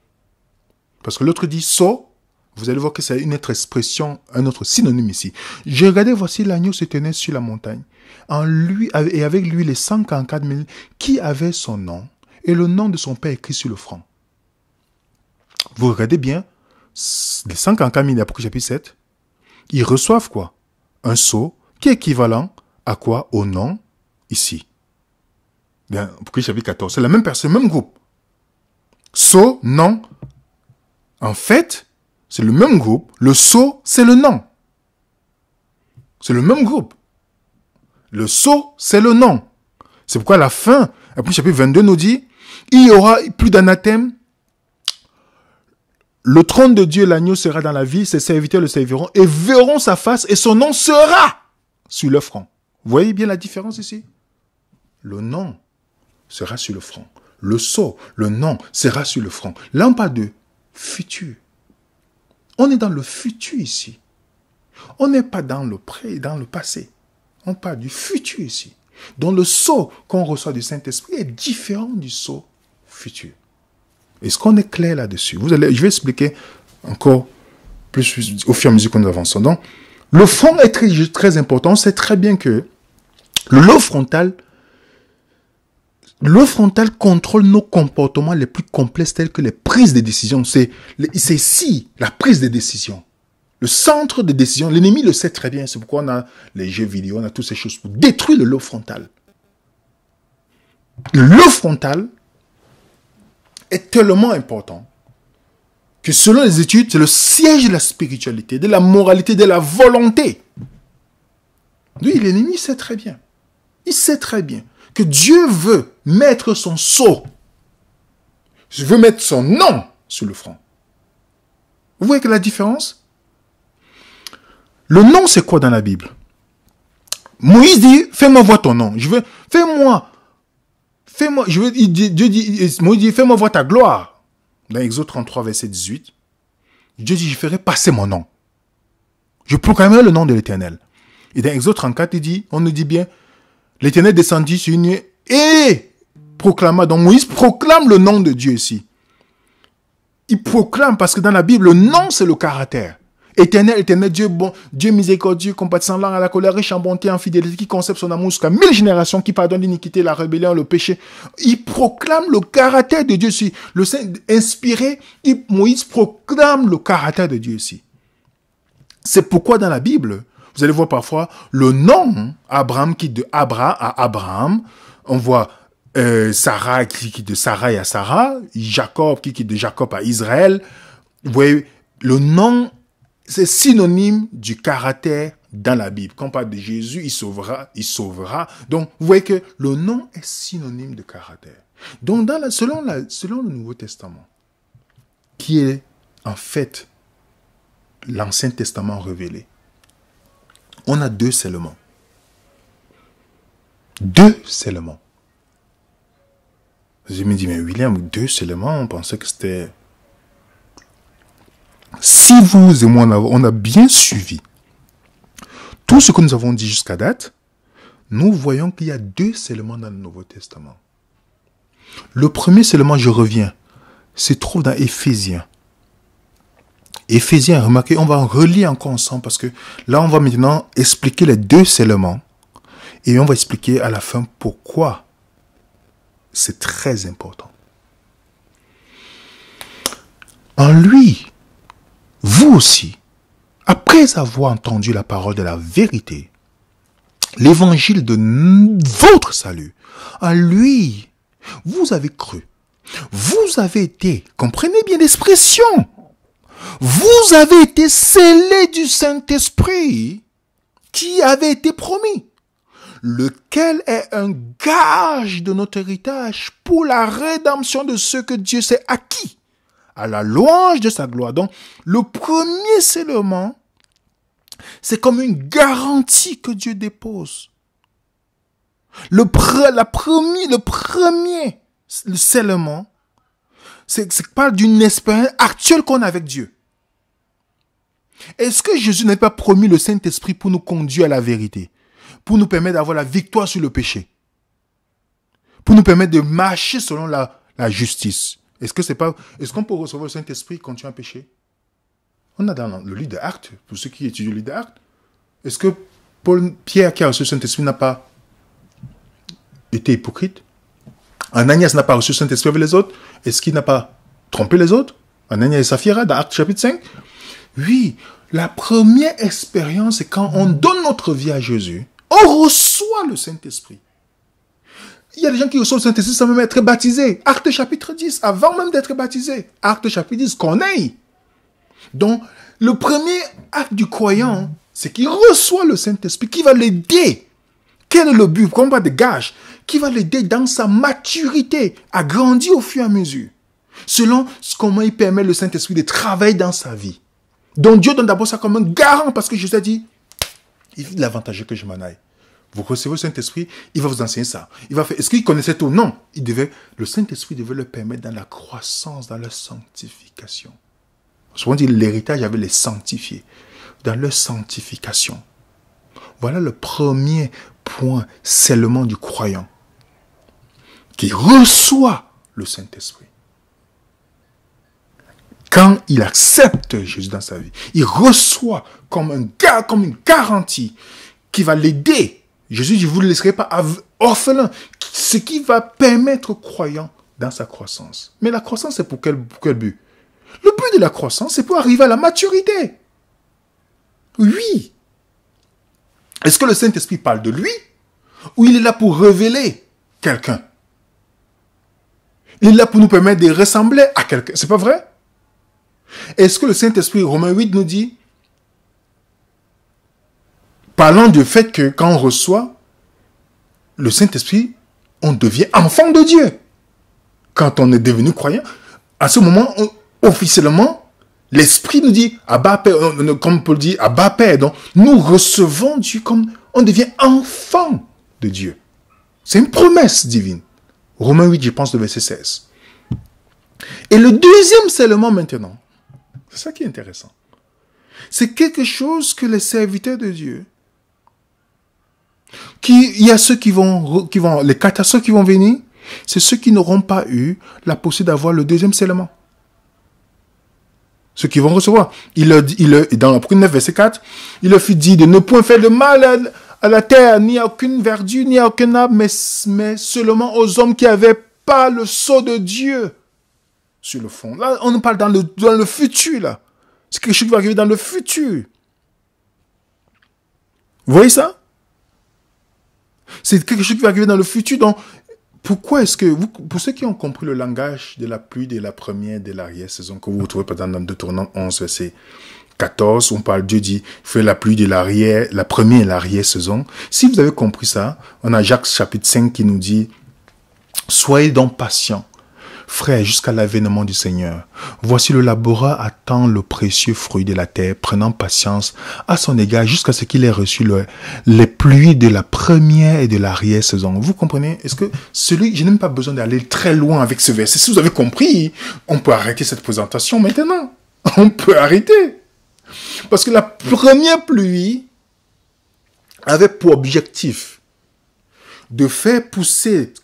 Speaker 1: Parce que l'autre dit sceau, vous allez voir que c'est une autre expression, un autre synonyme ici. J'ai regardé, voici l'agneau se tenait sur la montagne. En lui, et avec lui les 144 000 qui avaient son nom et le nom de son père écrit sur le front. Vous regardez bien, les 144 000 d'Apocalypse chapitre 7, ils reçoivent quoi? Un sceau qui est équivalent à quoi? Au nom ici. Bien, Apocalypse chapitre 14, c'est la même personne, le même groupe. Sceau, nom. En fait, c'est le même groupe. Le sceau, c'est le nom. C'est le même groupe. Le sceau, c'est le nom. C'est pourquoi à la fin, Apocalypse chapitre 22 nous dit, il y aura plus d'anathème. Le trône de Dieu, l'agneau sera dans la ville, ses serviteurs le serviront et verront sa face et son nom sera sur le front. Vous voyez bien la différence ici? Le nom sera sur le front. Le sceau, le nom sera sur le front. Là, on parle de futur. On est dans le futur ici. On n'est pas dans le passé. On parle du futur ici. Donc le sceau qu'on reçoit du Saint-Esprit est différent du sceau futur. Est-ce qu'on est clair là-dessus? Je vais expliquer encore plus au fur et à mesure que nous avançons. Donc, le front est très, très important. On sait très bien que le lobe frontal contrôle nos comportements les plus complexes tels que les prises de décision. C'est ici la prise de décision. Le centre de décision. L'ennemi le sait très bien. C'est pourquoi on a les jeux vidéo, on a toutes ces choses pour détruire le lobe frontal. Le lobe frontal est tellement important que selon les études, c'est le siège de la spiritualité, de la moralité, de la volonté. Lui, l'ennemi sait très bien. Il sait très bien que Dieu veut mettre son sceau. Je veux mettre son nom sur le front. Vous voyez que la différence? Le nom, c'est quoi dans la Bible? Moïse dit, fais-moi voir ton nom. Dieu dit, Moïse dit, fais-moi voir ta gloire. Dans Exode 33, verset 18, Dieu dit, je ferai passer mon nom. Je proclamerai le nom de l'Éternel. Et dans Exode 34, on nous dit bien, l'Éternel descendit sur une nuée et proclama. Donc Moïse proclame le nom de Dieu ici. Il proclame parce que dans la Bible, le nom, c'est le caractère. Éternel, éternel, Dieu bon, Dieu miséricordieux, compatissant, lent à la colère, riche en bonté, en fidélité, qui conserve son amour jusqu'à 1000 générations, qui pardonne l'iniquité, la rébellion, le péché. Il proclame le caractère de Dieu ici. Le Saint inspiré, Moïse proclame le caractère de Dieu ici. C'est pourquoi dans la Bible, vous allez voir parfois le nom Abraham qui de Abra à Abraham. On voit Sarah qui de Sarah à Sarah, Jacob qui de Jacob à Israël. Vous voyez, le nom c'est synonyme du caractère dans la Bible. Quand on parle de Jésus, il sauvera, il sauvera. Donc, vous voyez que le nom est synonyme de caractère. Donc, selon le Nouveau Testament, qui est en fait l'Ancien Testament révélé, on a 2 seulement. 2 seulement. Je me dis, mais William, 2 seulement, on pensait que c'était... Si vous et moi, on a bien suivi tout ce que nous avons dit jusqu'à date, nous voyons qu'il y a 2 seulement dans le Nouveau Testament. Le premier seulement, je reviens, se trouve dans Éphésiens. Éphésiens, remarquez, on va relire encore ensemble parce que là, on va maintenant expliquer les 2 seulement et on va expliquer à la fin pourquoi c'est très important. En lui, vous aussi, après avoir entendu la parole de la vérité, l'évangile de votre salut, en lui, vous avez cru. Vous avez été, comprenez bien l'expression, vous avez été scellés du Saint-Esprit qui avait été promis, lequel est un gage de notre héritage pour la rédemption de ceux que Dieu s'est acquis, à la louange de sa gloire. Donc, le premier scellement, c'est comme une garantie que Dieu dépose. Le premier scellement, c'est parle d'une expérience actuelle qu'on a avec Dieu. Est-ce que Jésus n'avait pas promis le Saint-Esprit pour nous conduire à la vérité, pour nous permettre d'avoir la victoire sur le péché, pour nous permettre de marcher selon la justice? Est-ce qu'on peut recevoir le Saint-Esprit et continuer à pécher? On a dans le livre d'Actes, pour ceux qui étudient le livre d'Actes, est-ce que Pierre qui a reçu le Saint-Esprit n'a pas été hypocrite? Ananias n'a pas reçu le Saint-Esprit avec les autres? Est-ce qu'il n'a pas trompé les autres? Ananias et Saphira dans Actes chapitre 5? Oui, la première expérience, c'est quand on donne notre vie à Jésus, on reçoit le Saint-Esprit. Il y a des gens qui reçoivent le Saint-Esprit sans même être baptisés. Acte chapitre 10, avant même d'être baptisés. Acte chapitre 10, qu'on aille. Donc, le premier acte du croyant, c'est qu'il reçoit le Saint-Esprit qui va l'aider. Quel est le but? Comme pas de gage. Qui va l'aider dans sa maturité, à grandir au fur et à mesure. Selon comment il permet le Saint-Esprit de travailler dans sa vie. Donc Dieu donne d'abord ça comme un garant parce que Jésus a dit, il est avantageux que je m'en aille. Vous recevez le Saint-Esprit, il va vous enseigner ça. Il va faire. Est-ce qu'il connaissait tout? Non. Le Saint-Esprit devait le permettre dans la croissance, dans la sanctification. Souvent on dit l'héritage avait les sanctifiés. Dans leur sanctification. Voilà le premier point seulement du croyant. Qui reçoit le Saint-Esprit. Quand il accepte Jésus dans sa vie, il reçoit comme une garantie qui va l'aider. Jésus dit, vous ne le laisserez pas orphelin, ce qui va permettre au croyant dans sa croissance. Mais la croissance, c'est pour quel but? Le but de la croissance, c'est pour arriver à la maturité. Oui. Est-ce que le Saint-Esprit parle de lui? Ou il est là pour révéler quelqu'un? Il est là pour nous permettre de ressembler à quelqu'un. C'est pas vrai? Est-ce que le Saint-Esprit, Romains 8 nous dit, parlant du fait que quand on reçoit le Saint-Esprit, on devient enfant de Dieu. Quand on est devenu croyant, à ce moment, officiellement, l'Esprit nous dit, Abba Père, comme Paul dit, Abba Père. Donc, nous recevons Dieu comme on devient enfant de Dieu. C'est une promesse divine. Romains 8, je pense, le verset 16. Et le deuxième scellement maintenant, c'est ça qui est intéressant. C'est quelque chose que les serviteurs de Dieu, il y a ceux les catastrophes qui vont venir, c'est ceux qui n'auront pas eu la possibilité d'avoir le deuxième scellement. Ceux qui vont recevoir. Dans le 9, verset 4, il leur fut dit de ne point faire de mal à la terre, ni à aucune verdure, ni à aucun arbre, mais seulement aux hommes qui n'avaient pas le sceau de Dieu sur le fond. Là, on parle dans le futur, là. C'est quelque chose qui va arriver dans le futur. Vous voyez ça? C'est quelque chose qui va arriver dans le futur. Donc, pourquoi est-ce que, pour ceux qui ont compris le langage de la pluie, de la première et de l'arrière-saison, que vous retrouvez par exemple dans Deutéronome 11, verset 14, on parle, Dieu dit, fait la pluie de la première et l'arrière-saison. Si vous avez compris ça, on a Jacques chapitre 5 qui nous dit, soyez donc patients, frères, jusqu'à l'avènement du Seigneur. Voici le laboureur attend le précieux fruit de la terre, prenant patience à son égard jusqu'à ce qu'il ait reçu les pluies de la première et de l'arrière-saison. Vous comprenez? Est-ce que je n'ai même pas besoin d'aller très loin avec ce verset. Si vous avez compris, on peut arrêter cette présentation maintenant. On peut arrêter. Parce que la première pluie avait pour objectif de faire pousser,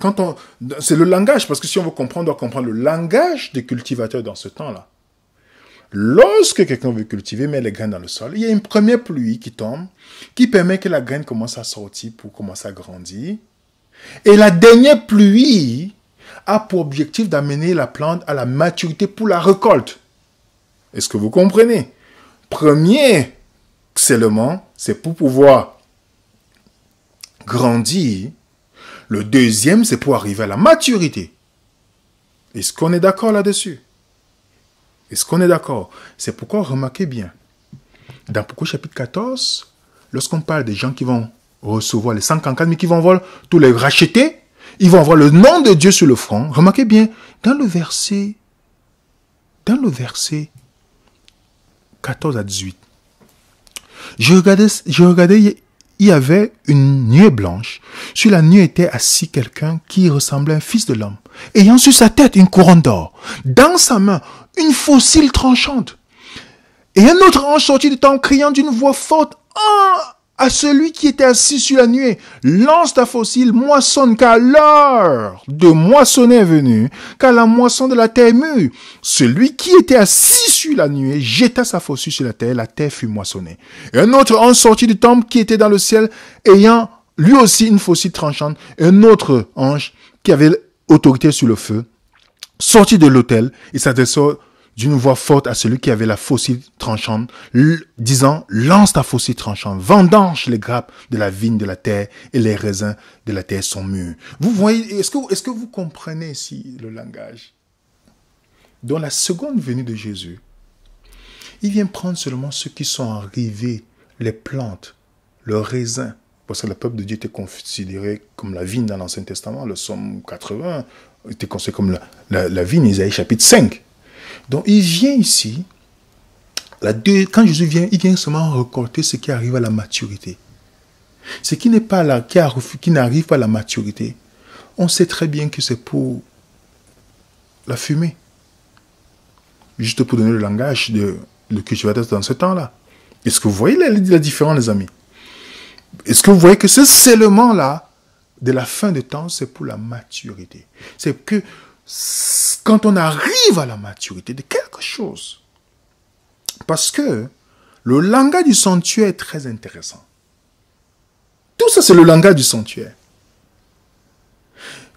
Speaker 1: c'est le langage, parce que si on veut comprendre, on doit comprendre le langage des cultivateurs dans ce temps-là. Lorsque quelqu'un veut cultiver, met les graines dans le sol, il y a une première pluie qui tombe, qui permet que la graine commence à sortir pour commencer à grandir. Et la dernière pluie a pour objectif d'amener la plante à la maturité pour la récolte. Est-ce que vous comprenez? Premier seulement, c'est pour pouvoir grandir. Le deuxième, c'est pour arriver à la maturité. Est-ce qu'on est d'accord là-dessus? Est-ce qu'on est d'accord? C'est pourquoi, remarquez bien, dans Apocalypse chapitre 14, lorsqu'on parle des gens qui vont recevoir les 144 000 qui vont voir tous les racheter, ils vont avoir le nom de Dieu sur le front. Remarquez bien, dans le verset 14 à 18, je regardais, il y avait une nuée blanche. Sur la nuée était assis quelqu'un qui ressemblait à un fils de l'homme, ayant sur sa tête une couronne d'or, dans sa main une faucille tranchante. Et un autre ange sortit du temple criant d'une voix forte à celui qui était assis sur la nuée: lance ta faucille, moissonne, car l'heure de moissonner est venue, car la moisson de la terre est mûre. Celui qui était assis sur la nuée jeta sa faucille sur la terre fut moissonnée. Et un autre ange sortit du temple qui était dans le ciel, ayant lui aussi une faucille tranchante. Et un autre ange qui avait autorité sur le feu sortit de l'autel et s'adressa d'une voix forte à celui qui avait la faucille tranchante, disant: lance ta faucille tranchante, vendange les grappes de la vigne de la terre, et les raisins de la terre sont mûrs. Vous voyez, est-ce que vous comprenez ici le langage? Dans la seconde venue de Jésus, il vient prendre seulement ceux qui sont arrivés, les plantes, le raisin, parce que le peuple de Dieu était considéré comme la vigne dans l'Ancien Testament. Le psaume 80 était considéré comme la vigne, Isaïe chapitre 5. Donc, il vient ici, quand Jésus vient, il vient seulement récolter ce qui arrive à la maturité. Ce qui n'est pas là, qui n'arrive pas à la maturité, on sait très bien que c'est pour la fumée. Juste pour donner le langage de cultivateur dans ce temps-là. Est-ce que vous voyez la différence, les amis? Est-ce que vous voyez que ce seulement-là, de la fin de temps, c'est pour la maturité? C'est que quand on arrive à la maturité de quelque chose, parce que le langage du sanctuaire est très intéressant. Tout ça, c'est le langage du sanctuaire.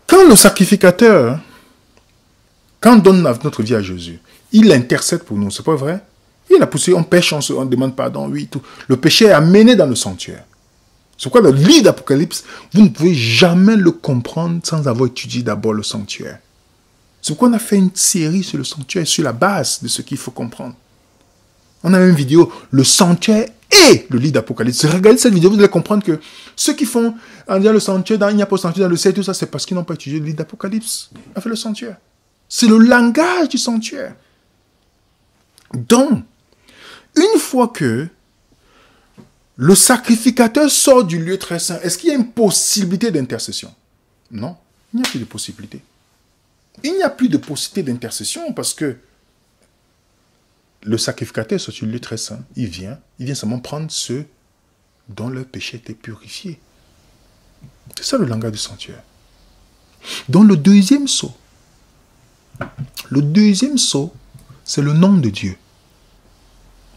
Speaker 1: Quand le sacrificateur, quand on donne notre vie à Jésus, il intercède pour nous, c'est pas vrai? Il a poussé, on pêche, on demande pardon, oui, tout. Le péché est amené dans le sanctuaire. C'est pourquoi le livre d'Apocalypse, vous ne pouvez jamais le comprendre sans avoir étudié d'abord le sanctuaire. C'est pourquoi on a fait une série sur le sanctuaire, sur la base de ce qu'il faut comprendre. On a une vidéo, le sanctuaire et le livre d'Apocalypse. Regardez cette vidéo, vous allez comprendre que ceux qui font, en disant le sanctuaire, il n'y a pas de sanctuaire dans le ciel, tout ça, c'est parce qu'ils n'ont pas étudié le livre d'Apocalypse. On a fait le sanctuaire. C'est le langage du sanctuaire. Donc, une fois que le sacrificateur sort du lieu très saint, est-ce qu'il y a une possibilité d'intercession? Non, il n'y a plus de possibilité. Il n'y a plus de possibilité d'intercession parce que le sacrificateur sort du lieu très saint, il vient seulement prendre ceux dont leur péché était purifié. C'est ça le langage du sanctuaire. Dans le deuxième sceau, c'est le nom de Dieu.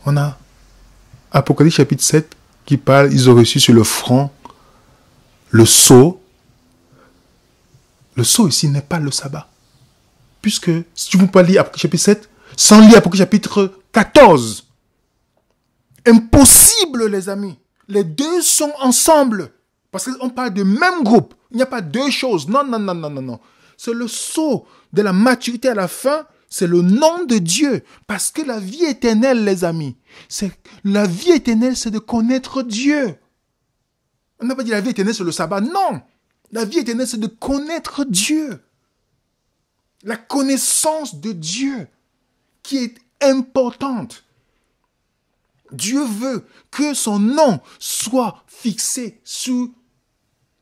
Speaker 1: On a Apocalypse chapitre 7 qui parle, ils ont reçu sur le front le sceau. Le sceau ici n'est pas le sabbat. Puisque, si vous ne pouvez pas lire Apocalypse chapitre 7, sans lire Apocalypse chapitre 14, impossible les amis. Les deux sont ensemble. Parce qu'on parle du même groupe. Il n'y a pas deux choses. Non. C'est le sceau de la maturité à la fin. C'est le nom de Dieu. Parce que la vie éternelle, les amis, la vie éternelle, c'est de connaître Dieu. On n'a pas dit la vie éternelle, c'est le sabbat. Non. La vie éternelle, c'est de connaître Dieu. La connaissance de Dieu qui est importante. Dieu veut que son nom soit fixé sous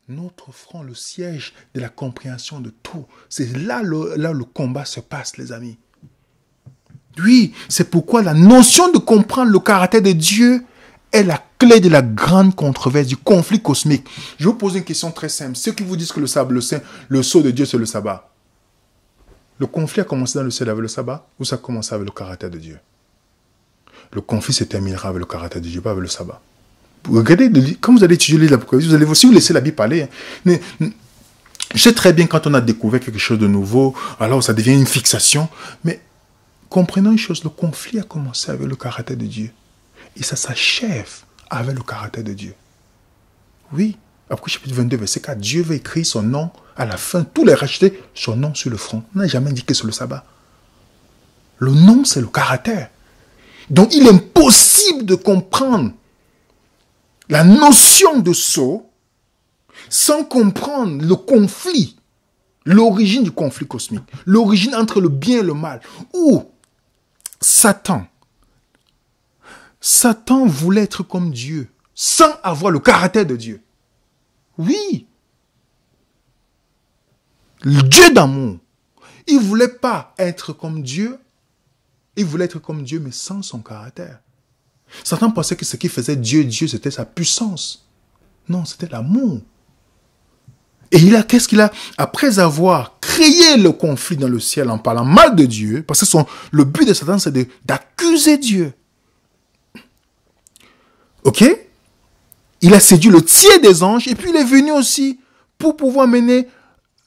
Speaker 1: notre front, le siège de la compréhension de tout. C'est là le combat se passe, les amis. Oui, c'est pourquoi la notion de comprendre le caractère de Dieu est la clé de la grande controverse, du conflit cosmique. Je vais vous poser une question très simple. Ceux qui vous disent que le sceau de Dieu, c'est le sabbat. Le conflit a commencé dans le ciel avec le sabbat ou ça a commencé avec le caractère de Dieu? Le conflit se terminera avec le caractère de Dieu, pas avec le sabbat. Regardez, quand vous allez étudier l'Apocalypse, vous allez aussi vous laisser la Bible parler. Je sais très bien quand on a découvert quelque chose de nouveau, alors ça devient une fixation. Mais comprenons une chose, le conflit a commencé avec le caractère de Dieu. Et ça s'achève avec le caractère de Dieu. Oui, Après, chapitre 22, verset 4, Dieu veut écrire son nom à la fin, tous les racheter, son nom sur le front. On n'a jamais dit que c'est le sabbat. Le nom, c'est le caractère. Donc, il est impossible de comprendre la notion de sceau sans comprendre le conflit, l'origine du conflit cosmique, l'origine entre le bien et le mal, où Satan voulait être comme Dieu, sans avoir le caractère de Dieu. Oui. Le Dieu d'amour. Il ne voulait pas être comme Dieu. Il voulait être comme Dieu, mais sans son caractère. Satan pensait que ce qui faisait Dieu, c'était sa puissance. Non, c'était l'amour. Et qu'est-ce qu'il a? Après avoir créé le conflit dans le ciel en parlant mal de Dieu, parce que le but de Satan, c'est d'accuser Dieu. Ok? Il a séduit le tiers des anges, et puis il est venu aussi pour pouvoir mener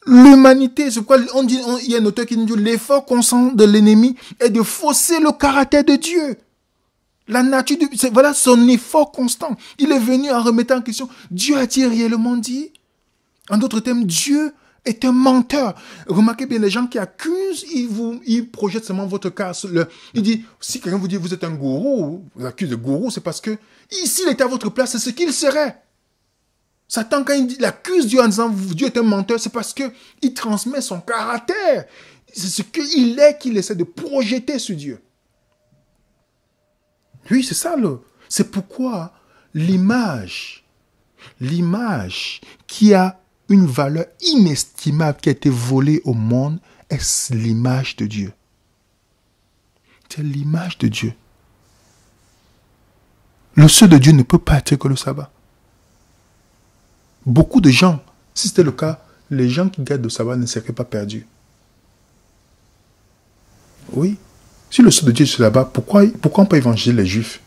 Speaker 1: l'humanité. C'est pourquoi il y a un auteur qui nous dit l'effort constant de l'ennemi est de fausser le caractère de Dieu. La nature de Dieu, voilà son effort constant. Il est venu en remettant en question, Dieu a-t-il réellement dit? En d'autres termes, Dieu est un menteur. Remarquez bien, les gens qui accusent, ils projettent seulement votre cas. Il dit, si quelqu'un vous dit vous êtes un gourou, vous accuse de gourou, c'est parce que s'il était à votre place, c'est ce qu'il serait. Satan, quand il accuse Dieu en disant Dieu est un menteur, c'est parce qu'il transmet son caractère. C'est ce qu'il est qu'il essaie de projeter sur Dieu. Oui, c'est ça. C'est pourquoi l'image qui a une valeur inestimable qui a été volée au monde est l'image de Dieu. C'est l'image de Dieu. Le sceau de Dieu ne peut pas être que le sabbat. Beaucoup de gens, si c'était le cas, les gens qui gardent le sabbat ne seraient pas perdus. Oui. Si le sceau de Dieu c'est le sabbat, pourquoi on peut évangéliser les Juifs?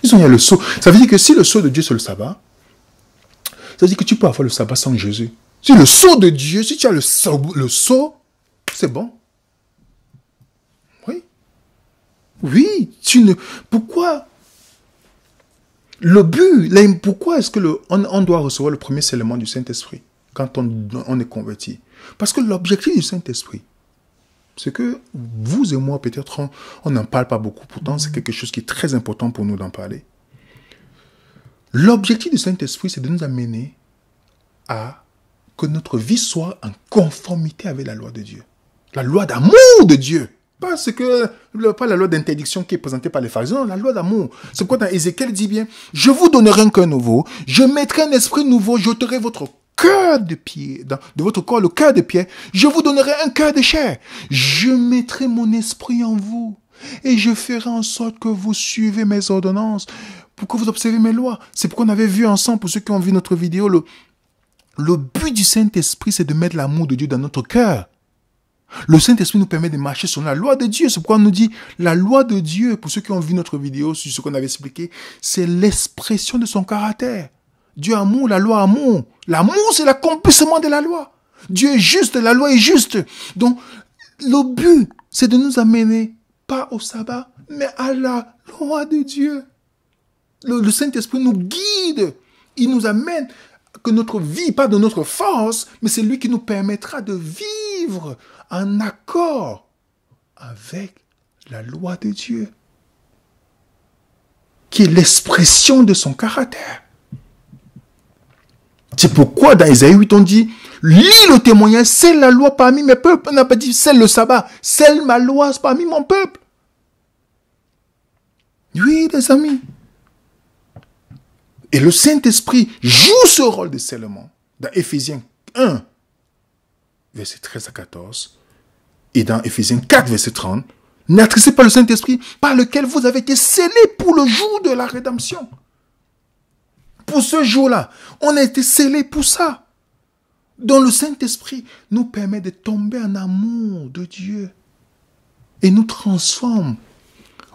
Speaker 1: Il y a le sceau. Ça veut dire que si le sceau de Dieu c'est le sabbat, ça veut dire que tu peux avoir le sabbat sans Jésus. Si le sceau de Dieu, si tu as le sceau, c'est bon. Oui. Oui. Pourquoi? Le but, pourquoi est-ce que on doit recevoir le premier scellement du Saint-Esprit quand on est converti? Parce que l'objectif du Saint-Esprit, c'est que vous et moi, peut-être, on n'en parle pas beaucoup. Pourtant, c'est quelque chose qui est très important pour nous d'en parler. L'objectif du Saint-Esprit, c'est de nous amener à que notre vie soit en conformité avec la loi de Dieu. La loi d'amour de Dieu. Pas la loi d'interdiction qui est présentée par les pharisiens, non, la loi d'amour. C'est pourquoi dans Ézéchiel dit bien, je vous donnerai un cœur nouveau, je mettrai un esprit nouveau, j'ôterai votre cœur de pierre, de votre corps le cœur de pierre, je vous donnerai un cœur de chair. Je mettrai mon esprit en vous et je ferai en sorte que vous suivez mes ordonnances, pour que vous observez mes lois. C'est pourquoi on avait vu ensemble, pour ceux qui ont vu notre vidéo, le but du Saint-Esprit, c'est de mettre l'amour de Dieu dans notre cœur. Le Saint-Esprit nous permet de marcher sur la loi de Dieu. C'est pourquoi on nous dit, la loi de Dieu, pour ceux qui ont vu notre vidéo sur ce qu'on avait expliqué, c'est l'expression de son caractère. Dieu amour, la loi amour. L'amour, c'est l'accomplissement de la loi. Dieu est juste, la loi est juste. Donc, le but, c'est de nous amener, pas au sabbat, mais à la loi de Dieu. Le Saint-Esprit nous guide. Il nous amène que notre vie, pas de notre force, mais c'est lui qui nous permettra de vivre en accord avec la loi de Dieu, qui est l'expression de son caractère. C'est pourquoi dans Isaïe 8, on dit, lis le témoignage, c'est la loi parmi mes peuples. On n'a pas dit, c'est le sabbat, c'est ma loi parmi mon peuple. Oui, les amis. Et le Saint-Esprit joue ce rôle de scellement dans Éphésiens 1, verset 13 à 14, et dans Éphésiens 4, verset 30, n'attristez pas le Saint-Esprit par lequel vous avez été scellés pour le jour de la rédemption. Pour ce jour-là, on a été scellés pour ça. Donc le Saint-Esprit nous permet de tomber en amour de Dieu et nous transforme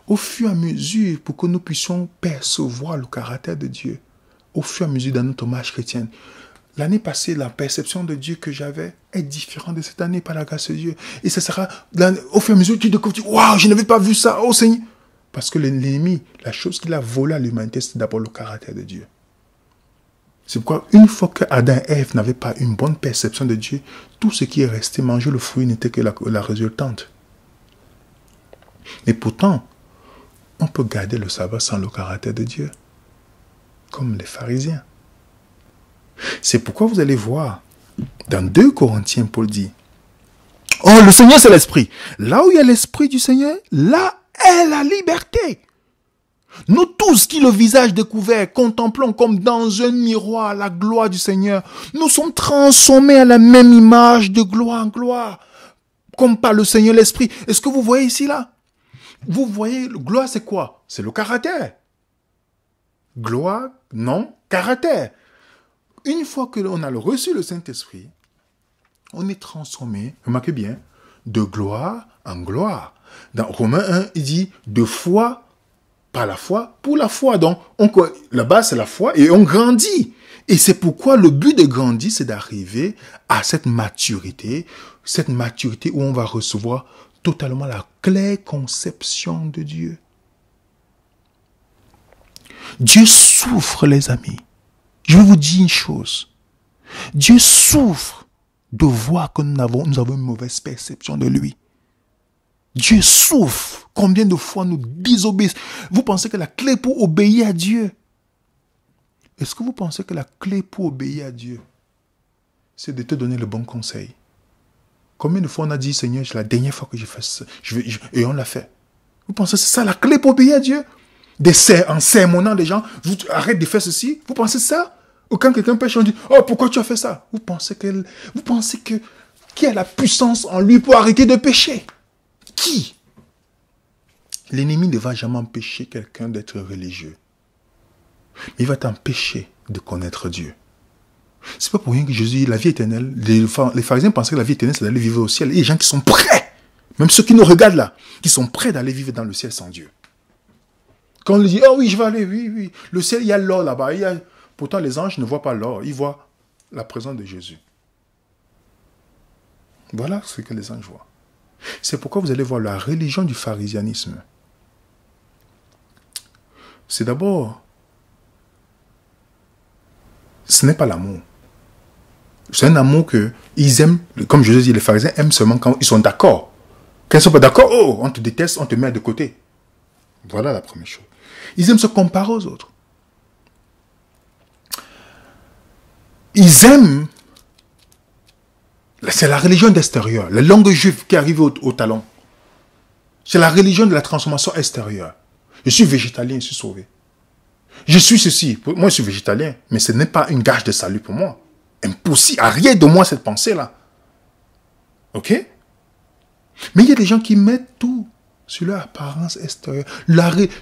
Speaker 1: au fur et à mesure pour que nous puissions percevoir le caractère de Dieu au fur et à mesure dans notre marche chrétienne. L'année passée, la perception de Dieu que j'avais est différente de cette année par la grâce de Dieu. Et ce sera, au fur et à mesure, tu découvres, waouh, je n'avais pas vu ça, oh Seigneur. Parce que l'ennemi, la chose qu'il a volée à l'humanité, c'est d'abord le caractère de Dieu. C'est pourquoi, une fois que Adam et Ève n'avaient pas une bonne perception de Dieu, tout ce qui est resté manger le fruit n'était que la résultante. Et pourtant, on peut garder le sabbat sans le caractère de Dieu, comme les pharisiens. C'est pourquoi vous allez voir, dans 2 Corinthiens, Paul dit, « Oh, le Seigneur, c'est l'Esprit. Là où il y a l'Esprit du Seigneur, là est la liberté. » Nous tous qui, le visage découvert, contemplons comme dans un miroir la gloire du Seigneur, nous sommes transformés à la même image de gloire en gloire, comme par le Seigneur l'Esprit. Est-ce que vous voyez ici, là? Vous voyez, gloire, c'est quoi? C'est le caractère. Gloire, non, caractère. Une fois que l'on a reçu le Saint-Esprit, on est transformé, remarquez bien, de gloire en gloire. Dans Romains 1, il dit de foi par la foi pour la foi. Donc, là-bas, c'est la foi et on grandit. Et c'est pourquoi le but de grandir, c'est d'arriver à cette maturité où on va recevoir totalement la claire conception de Dieu. Dieu souffre, les amis. Je vais vous dire une chose. Dieu souffre de voir que nous avons une mauvaise perception de lui. Dieu souffre. Combien de fois nous désobéissons? Vous pensez que la clé pour obéir à Dieu, est-ce que vous pensez que la clé pour obéir à Dieu, c'est de te donner le bon conseil? Combien de fois on a dit, Seigneur, c'est la dernière fois que je fais ça, et on l'a fait. Vous pensez que c'est ça la clé pour obéir à Dieu? En sermonnant les gens, arrête de faire ceci. Vous pensez ça? Ou quand quelqu'un pêche, on dit, oh, pourquoi tu as fait ça? Vous pensez que qui a la puissance en lui pour arrêter de pécher? Qui? L'ennemi ne va jamais empêcher quelqu'un d'être religieux. Mais il va t'empêcher de connaître Dieu. C'est pas pour rien que Jésus dit la vie éternelle. Les pharisiens pensaient que la vie éternelle, c'est d'aller vivre au ciel. Et les gens qui sont prêts, même ceux qui nous regardent là, qui sont prêts d'aller vivre dans le ciel sans Dieu. Quand on lui dit, oh oui, je vais aller, oui. Le ciel, il y a l'or là-bas. Pourtant, les anges ne voient pas l'or. Ils voient la présence de Jésus. Voilà ce que les anges voient. C'est pourquoi vous allez voir la religion du pharisianisme. C'est d'abord, ce n'est pas l'amour. C'est un amour qu'ils aiment, comme Jésus dit, les pharisiens aiment seulement quand ils sont d'accord. Quand ils ne sont pas d'accord, oh, on te déteste, on te met de côté. Voilà la première chose. Ils aiment se comparer aux autres. Ils aiment, c'est la religion d'extérieur, la langue juive qui arrive au talon. C'est la religion de la transformation extérieure. Je suis végétalien, je suis sauvé. Je suis ceci. Moi, je suis végétalien, mais ce n'est pas une gage de salut pour moi. Impossible. Arrière de moi cette pensée-là. Ok? Mais il y a des gens qui mettent tout sur leur apparence extérieure.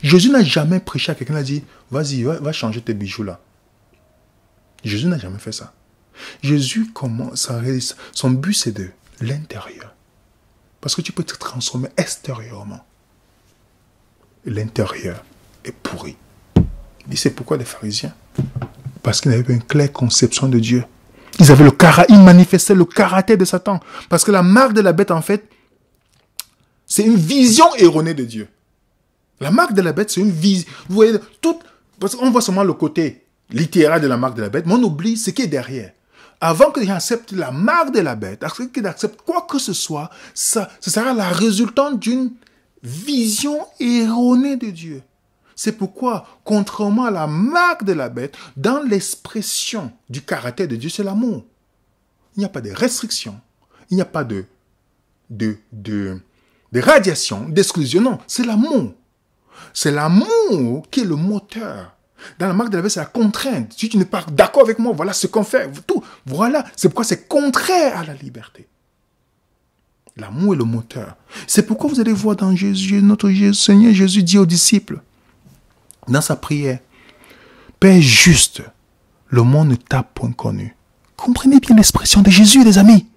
Speaker 1: Jésus n'a jamais prêché à quelqu'un, il a dit, vas-y, va changer tes bijoux là. Jésus n'a jamais fait ça. Jésus commence son but, c'est de l'intérieur. Parce que tu peux te transformer extérieurement. L'intérieur est pourri. Et c'est pourquoi les pharisiens, parce qu'ils n'avaient pas une claire conception de Dieu. Ils manifestaient le caractère de Satan. Parce que la marque de la bête, en fait, c'est une vision erronée de Dieu. La marque de la bête, c'est une vision. Vous voyez, parce qu'on voit seulement le côté littéral de la marque de la bête, mais on oublie ce qui est derrière. Avant que les gens acceptent la marque de la bête, avant qu'ils acceptent quoi que ce soit, ce sera la résultante d'une vision erronée de Dieu. C'est pourquoi, contrairement à la marque de la bête, dans l'expression du caractère de Dieu, c'est l'amour. Il n'y a pas de restriction, il n'y a pas de radiation, d'exclusion, non, c'est l'amour. C'est l'amour qui est le moteur. Dans la marque de la bête, c'est la contrainte. Si tu n'es pas d'accord avec moi, voilà ce qu'on fait. Tout. Voilà, c'est pourquoi c'est contraire à la liberté. L'amour est le moteur. C'est pourquoi vous allez voir dans Jésus, notre Seigneur Jésus dit aux disciples, dans sa prière, Père juste, le monde ne t'a point connu. Comprenez bien l'expression de Jésus, les amis.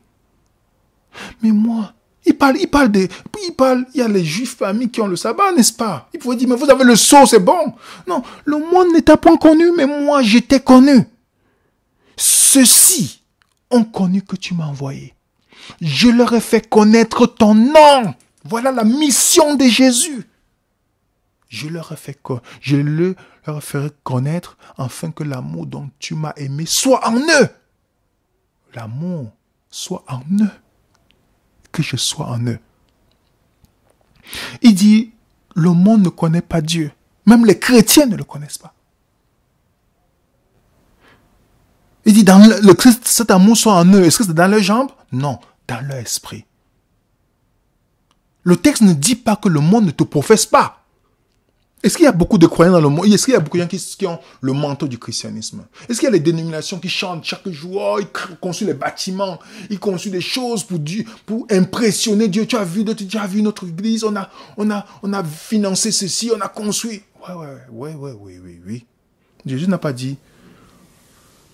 Speaker 1: Mais moi, il y a les juifs parmi qui ont le sabbat, n'est-ce pas? Il pouvait dire, mais vous avez le sceau, c'est bon. Non, le monde ne t'a point connu, mais moi, je t'ai connu. Ceux-ci ont connu que tu m'as envoyé. Je leur ai fait connaître ton nom. Voilà la mission de Jésus. leur ferai connaître afin que l'amour dont tu m'as aimé soit en eux. L'amour soit en eux. Que je sois en eux. Il dit, le monde ne connaît pas Dieu. Même les chrétiens ne le connaissent pas. Il dit, cet amour soit en eux. Est-ce que c'est dans leurs jambes? Non, dans leur esprit. Le texte ne dit pas que le monde ne te professe pas. Est-ce qu'il y a beaucoup de croyants dans le monde? Est-ce qu'il y a beaucoup de gens qui ont le manteau du christianisme? Est-ce qu'il y a les dénominations qui chantent chaque jour? Oh, ils construisent les bâtiments, ils construisent des choses pour Dieu, pour impressionner Dieu. Tu as vu notre église, on a financé ceci, on a construit. Oui. Jésus n'a pas dit,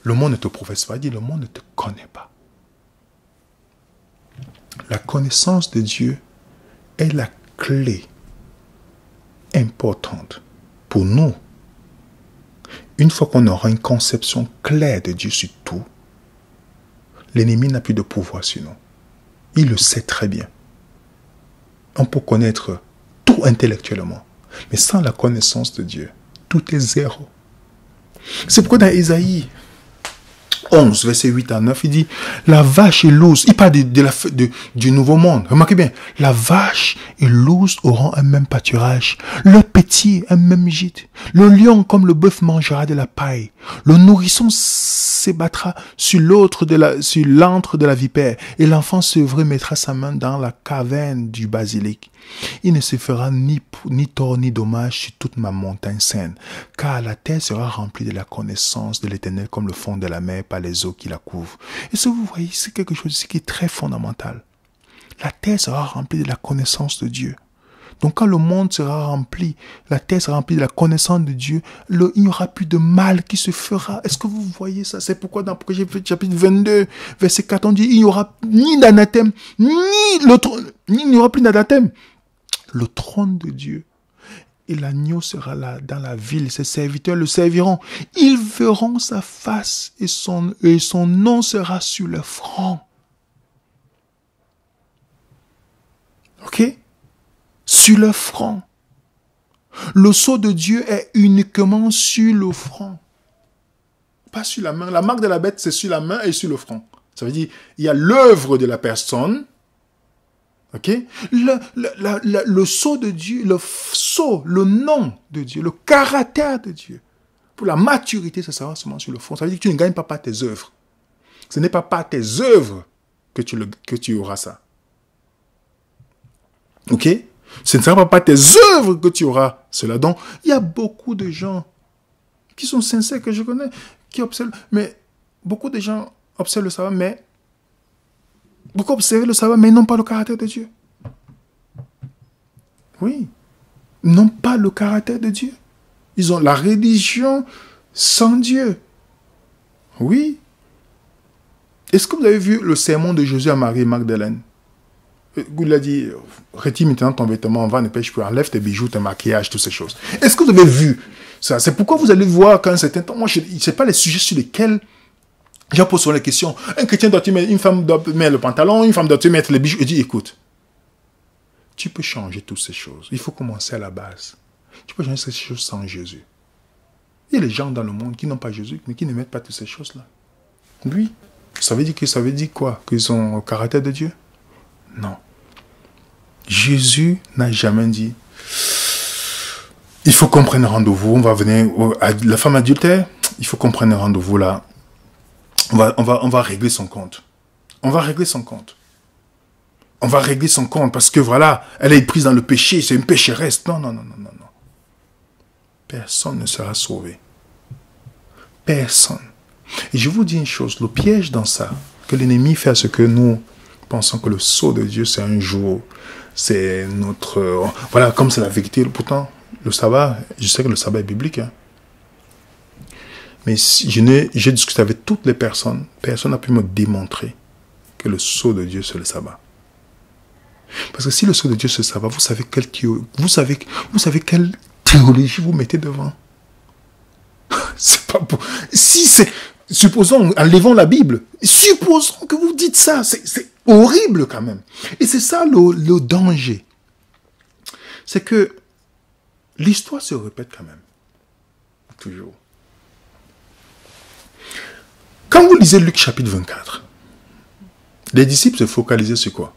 Speaker 1: le monde ne te professe pas, il dit, le monde ne te connaît pas. La connaissance de Dieu est la clé importante pour nous. Une fois qu'on aura une conception claire de Dieu sur tout, l'ennemi n'a plus de pouvoir sur nous. Il le sait très bien. On peut connaître tout intellectuellement, mais sans la connaissance de Dieu, tout est zéro. C'est pourquoi dans Ésaïe 11, verset 8 à 9, il dit, la vache et l'ours, il parle du nouveau monde. Remarquez bien, la vache et l'ours auront un même pâturage, le petit un même gîte. Le lion comme le bœuf mangera de la paille. Le nourrisson s'ébattra sur l'antre de la vipère, et l'enfant sevré mettra sa main dans la caverne du basilic. Il ne se fera ni tort ni dommage sur toute ma montagne sainte, car la terre sera remplie de la connaissance de l'Éternel comme le fond de la mer par les eaux qui la couvrent. Et ce que vous voyez, c'est quelque chose qui est très fondamental. La terre sera remplie de la connaissance de Dieu. Donc quand le monde sera rempli, la terre sera remplie de la connaissance de Dieu, il n'y aura plus de mal qui se fera. Est-ce que vous voyez ça? C'est pourquoi dans Apocalypse chapitre 22, verset 4, on dit, il n'y aura ni d'anathème, il n'y aura plus d'anathème. Le trône de Dieu et l'agneau sera là dans la ville, ses serviteurs le serviront. Ils verront sa face et son nom sera sur leur front. Ok? Sur le front. Le sceau de Dieu est uniquement sur le front. Pas sur la main. La marque de la bête, c'est sur la main et sur le front. Ça veut dire, il y a l'œuvre de la personne. Ok? Le sceau de Dieu, le nom de Dieu, le caractère de Dieu. Pour la maturité, ça sera seulement sur le front. Ça veut dire que tu ne gagnes pas par tes œuvres. Ce n'est pas par tes œuvres que tu auras ça. Ok? Ce ne sera pas par tes œuvres que tu auras cela. Donc, il y a beaucoup de gens qui sont sincères, que je connais, qui observent, mais beaucoup de gens observent le sabbat, mais beaucoup observent le sabbat, mais ils n'ont pas le caractère de Dieu. Oui. Ils n'ont pas le caractère de Dieu. Ils ont la religion sans Dieu. Oui. Est-ce que vous avez vu le sermon de Jésus à Marie Magdalène? Il a dit, retire maintenant ton vêtement, va, ne pêche plus, enlève tes bijoux, tes maquillages, toutes ces choses. Est-ce que vous avez vu ça? C'est pourquoi vous allez voir qu'à un certain temps, moi, ce n'est pas les sujets sur lesquels j'en pose sur les questions. Un chrétien doit-il mettre, une femme doit mettre le pantalon, une femme doit-il mettre les bijoux? Je dis, écoute, tu peux changer toutes ces choses. Il faut commencer à la base. Tu peux changer ces choses sans Jésus. Il y a des gens dans le monde qui n'ont pas Jésus, mais qui ne mettent pas toutes ces choses-là. Oui. Ça veut dire quoi? Qu'ils ont le caractère de Dieu? Non. Jésus n'a jamais dit, il faut qu'on prenne rendez-vous, on va venir, la femme adultère, il faut qu'on prenne rendez-vous là. On va régler son compte. On va régler son compte. On va régler son compte parce que voilà, elle est prise dans le péché, c'est une pécheresse. Non. Personne ne sera sauvé. Personne. Et je vous dis une chose, le piège dans ça, que l'ennemi fait à ce que nous pensons que le sceau de Dieu, c'est un jour, c'est notre... voilà, comme c'est la vérité. Pourtant, le sabbat, je sais que le sabbat est biblique. Hein. Mais j'ai discuté avec toutes les personnes. Personne n'a pu me démontrer que le sceau de Dieu, c'est le sabbat. Parce que si le sceau de Dieu, c'est le sabbat, vous savez quelle théologie vous mettez devant. C'est pas bon. Si c'est... Supposons, enlevons la Bible, supposons que vous dites ça, c'est horrible quand même. Et c'est ça le danger. C'est que l'histoire se répète quand même. Toujours. Quand vous lisez Luc chapitre 24, les disciples se focalisaient sur quoi?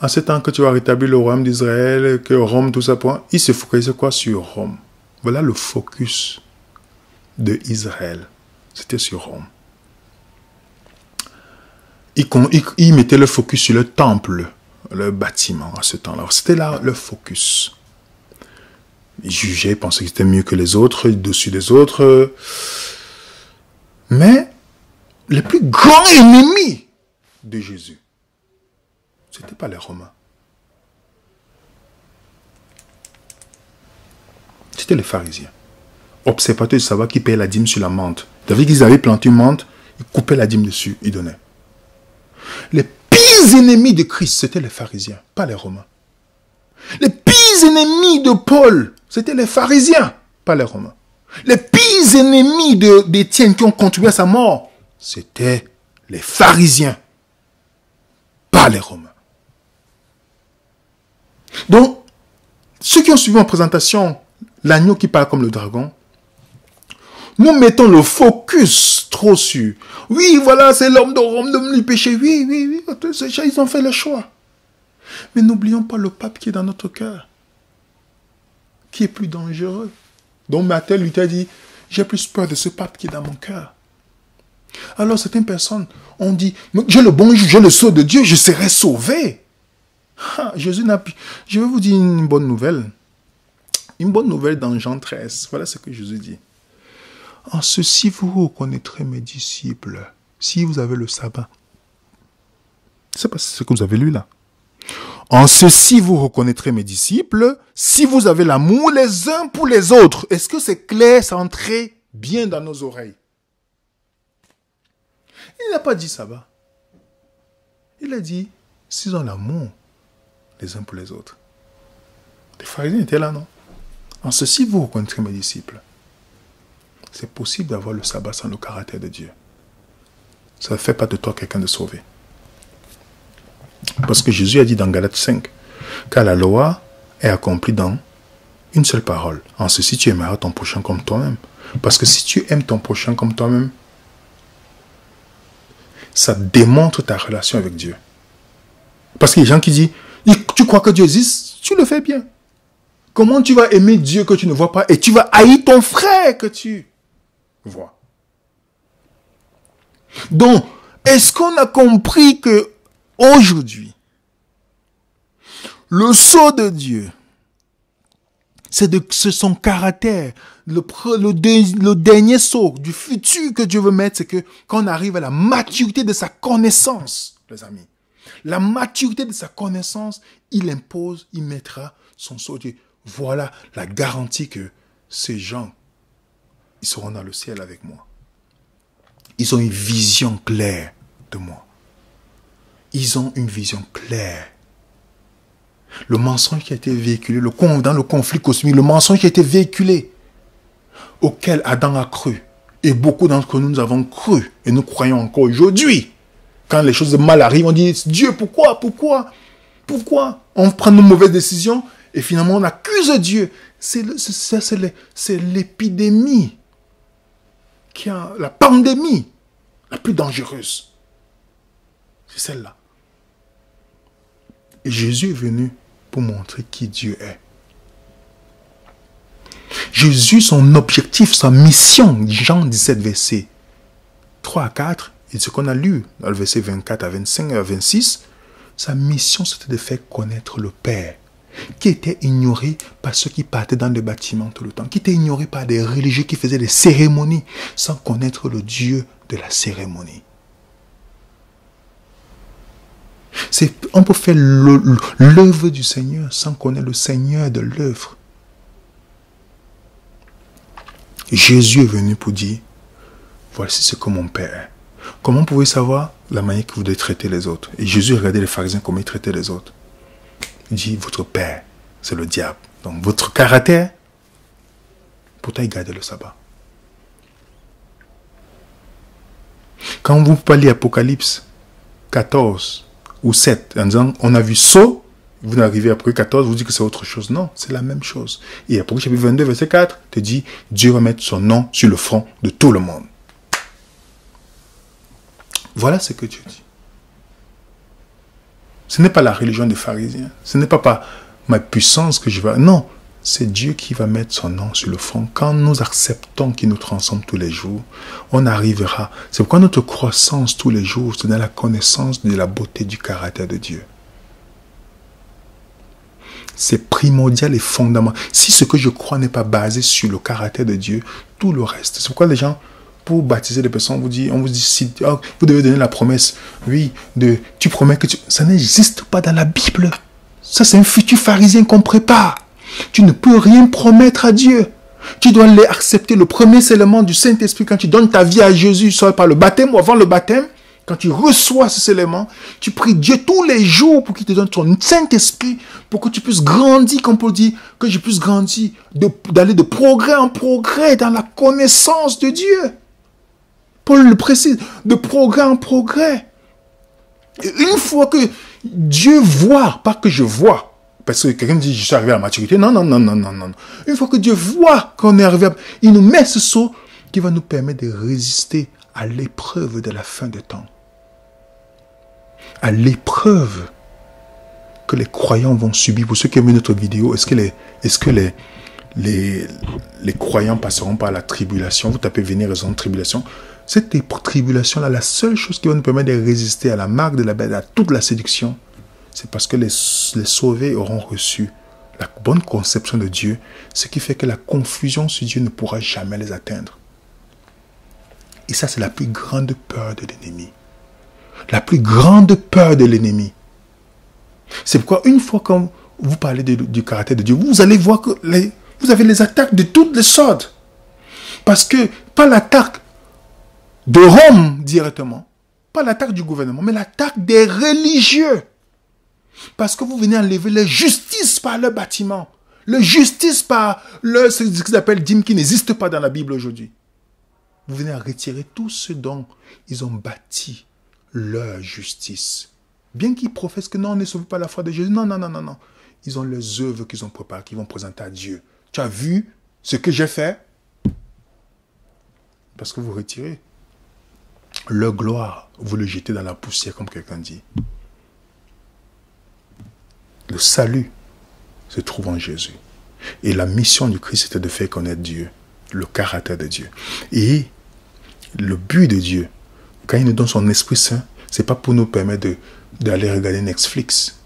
Speaker 1: En ce temps que tu vas rétablir le royaume d'Israël, que Rome, tout ça, point, ils se focalisaient quoi? Sur Rome. Voilà le focus de Israël. C'était sur Rome. Ils mettaient le focus sur le temple, le bâtiment à ce temps-là. C'était là le focus. Ils jugeaient, ils pensaient qu'ils étaient mieux que les autres, dessus des autres. Mais les plus grands ennemis de Jésus, ce n'était pas les Romains. C'était les pharisiens. Observateurs du sabbat qui payaient la dîme sur la menthe. C'est-à-dire qu'ils avaient planté une menthe, ils coupaient la dîme dessus, ils donnaient. Les pires ennemis de Christ, c'était les pharisiens, pas les Romains. Les pires ennemis de Paul, c'était les pharisiens, pas les Romains. Les pires ennemis d'Étienne qui ont contribué à sa mort, c'était les pharisiens, pas les Romains. Donc, ceux qui ont suivi en présentation l'agneau qui parle comme le dragon, nous mettons le focus trop sur. Oui, voilà, c'est l'homme de Rome, l'homme du péché. Oui, ils ont fait le choix. Mais n'oublions pas le pape qui est dans notre cœur, qui est plus dangereux. Donc Matthieu lui a dit, j'ai plus peur de ce pape qui est dans mon cœur. Alors certaines personnes ont dit, j'ai le bon juge, j'ai le sceau de Dieu, je serai sauvé. Jésus n'a plus. Je vais vous dire une bonne nouvelle. Une bonne nouvelle dans Jean 13. Voilà ce que Jésus dit. En ceci, vous reconnaîtrez mes disciples, si vous avez le sabbat. C'est pas ce que vous avez lu là. En ceci, vous reconnaîtrez mes disciples, si vous avez l'amour les uns pour les autres. Est-ce que c'est clair, ça entrait bien dans nos oreilles? Il n'a pas dit sabbat. Il a dit, s'ils ont l'amour les uns pour les autres. Les pharisiens étaient là, non? En ceci, vous reconnaîtrez mes disciples. C'est possible d'avoir le sabbat sans le caractère de Dieu. Ça ne fait pas de toi quelqu'un de sauvé. Parce que Jésus a dit dans Galates 5, car la loi est accomplie dans une seule parole. En ceci, tu aimeras ton prochain comme toi-même. Parce que si tu aimes ton prochain comme toi-même, ça démontre ta relation avec Dieu. Parce qu'il y a des gens qui disent, tu crois que Dieu existe? Tu le fais bien. Comment tu vas aimer Dieu que tu ne vois pas et tu vas haïr ton frère que tu vois? Donc, est-ce qu'on a compris que aujourd'hui, le sceau de Dieu, c'est son caractère, le dernier sceau du futur que Dieu veut mettre, c'est que quand on arrive à la maturité de sa connaissance, les amis, la maturité de sa connaissance, il impose, il mettra son sceau de Dieu. Voilà la garantie que ces gens, ils seront dans le ciel avec moi. Ils ont une vision claire de moi. Ils ont une vision claire. Le mensonge qui a été véhiculé, dans le conflit cosmique, le mensonge qui a été véhiculé, auquel Adam a cru, et beaucoup d'entre nous avons cru, et nous croyons encore aujourd'hui. Quand les choses mal arrivent, on dit, Dieu, pourquoi? On prend nos mauvaises décisions, et finalement on accuse Dieu. C'est l'épidémie, la pandémie la plus dangereuse. C'est celle-là. Et Jésus est venu pour montrer qui Dieu est. Jésus, son objectif, sa mission, Jean 17, verset 3 à 4, et ce qu'on a lu dans le verset 24 à 25 et à 26, sa mission, c'était de faire connaître le Père, qui était ignoré par ceux qui partaient dans les bâtiments tout le temps, qui était ignoré par des religieux qui faisaient des cérémonies sans connaître le Dieu de la cérémonie. On peut faire l'œuvre du Seigneur sans connaître le Seigneur de l'œuvre. Jésus est venu pour dire, voici ce que mon Père est. Comment pouvez-vous savoir la manière que vous devez traiter les autres? Et Jésus regardait les pharisiens comment ils traitaient les autres. Il dit, votre Père, c'est le diable. Donc votre caractère, pourtant il gardait le sabbat. Quand vous parlez Apocalypse 14 ou 7, en disant, on a vu sceau, Vous n'arrivez à Apocalypse 14, vous dites que c'est autre chose. Non, c'est la même chose. Et Apocalypse chapitre 22, verset 4, te dit, Dieu va mettre son nom sur le front de tout le monde. Voilà ce que Dieu dit. Ce n'est pas la religion des pharisiens. Ce n'est pas par ma puissance que je vais... Non, c'est Dieu qui va mettre son nom sur le front. Quand nous acceptons qu'il nous transforme tous les jours, on arrivera. C'est pourquoi notre croissance tous les jours, c'est dans la connaissance de la beauté du caractère de Dieu. C'est primordial et fondamental. Si ce que je crois n'est pas basé sur le caractère de Dieu, tout le reste. C'est pourquoi les gens, pour baptiser les personnes, on vous dit si, oh, vous devez donner la promesse. Oui, tu promets que tu... Ça n'existe pas dans la Bible. Ça, c'est un futur pharisien qu'on prépare. Tu ne peux rien promettre à Dieu. Tu dois accepter le premier élément du Saint-Esprit quand tu donnes ta vie à Jésus, soit par le baptême ou avant le baptême. Quand tu reçois ces éléments, tu pries Dieu tous les jours pour qu'il te donne ton Saint-Esprit, pour que tu puisses grandir, comme Paul dit, que je puisse grandir, d'aller de progrès en progrès dans la connaissance de Dieu. Paul le précise, de progrès en progrès. Et une fois que Dieu voit, pas que je vois, parce que quelqu'un dit, je suis arrivé à la maturité. Non. Une fois que Dieu voit qu'on est arrivé, il nous met ce saut qui va nous permettre de résister à l'épreuve de la fin des temps. À l'épreuve que les croyants vont subir. Pour ceux qui ont vu notre vidéo, est-ce que les croyants passeront par la tribulation? Vous tapez venir raison de tribulation. Cette tribulation-là, la seule chose qui va nous permettre de résister à la marque de la bête, à toute la séduction, c'est parce que les sauvés auront reçu la bonne conception de Dieu, ce qui fait que la confusion sur Dieu ne pourra jamais les atteindre. Et ça, c'est la plus grande peur de l'ennemi. La plus grande peur de l'ennemi. C'est pourquoi une fois que vous parlez du caractère de Dieu, vous allez voir que vous avez les attaques de toutes les sortes. Parce que, pas l'attaque de Rome directement, pas l'attaque du gouvernement, mais l'attaque des religieux. Parce que vous venez enlever la justice par le bâtiment. La justice par ce qu'ils appellent dîme qui n'existe pas dans la Bible aujourd'hui. Vous venez à retirer tout ce dont ils ont bâti leur justice. Bien qu'ils professent que non, on n'est sauvé par la foi de Jésus. Non. Ils ont leurs œuvres qu'ils ont préparées, qu'ils vont présenter à Dieu. Tu as vu ce que j'ai fait? Parce que vous retirez leur gloire, vous le jetez dans la poussière, comme quelqu'un dit. Le salut se trouve en Jésus. Et la mission du Christ, c'était de faire connaître Dieu, le caractère de Dieu. Et le but de Dieu, quand il nous donne son Esprit Saint, c'est pas pour nous permettre d'aller regarder Netflix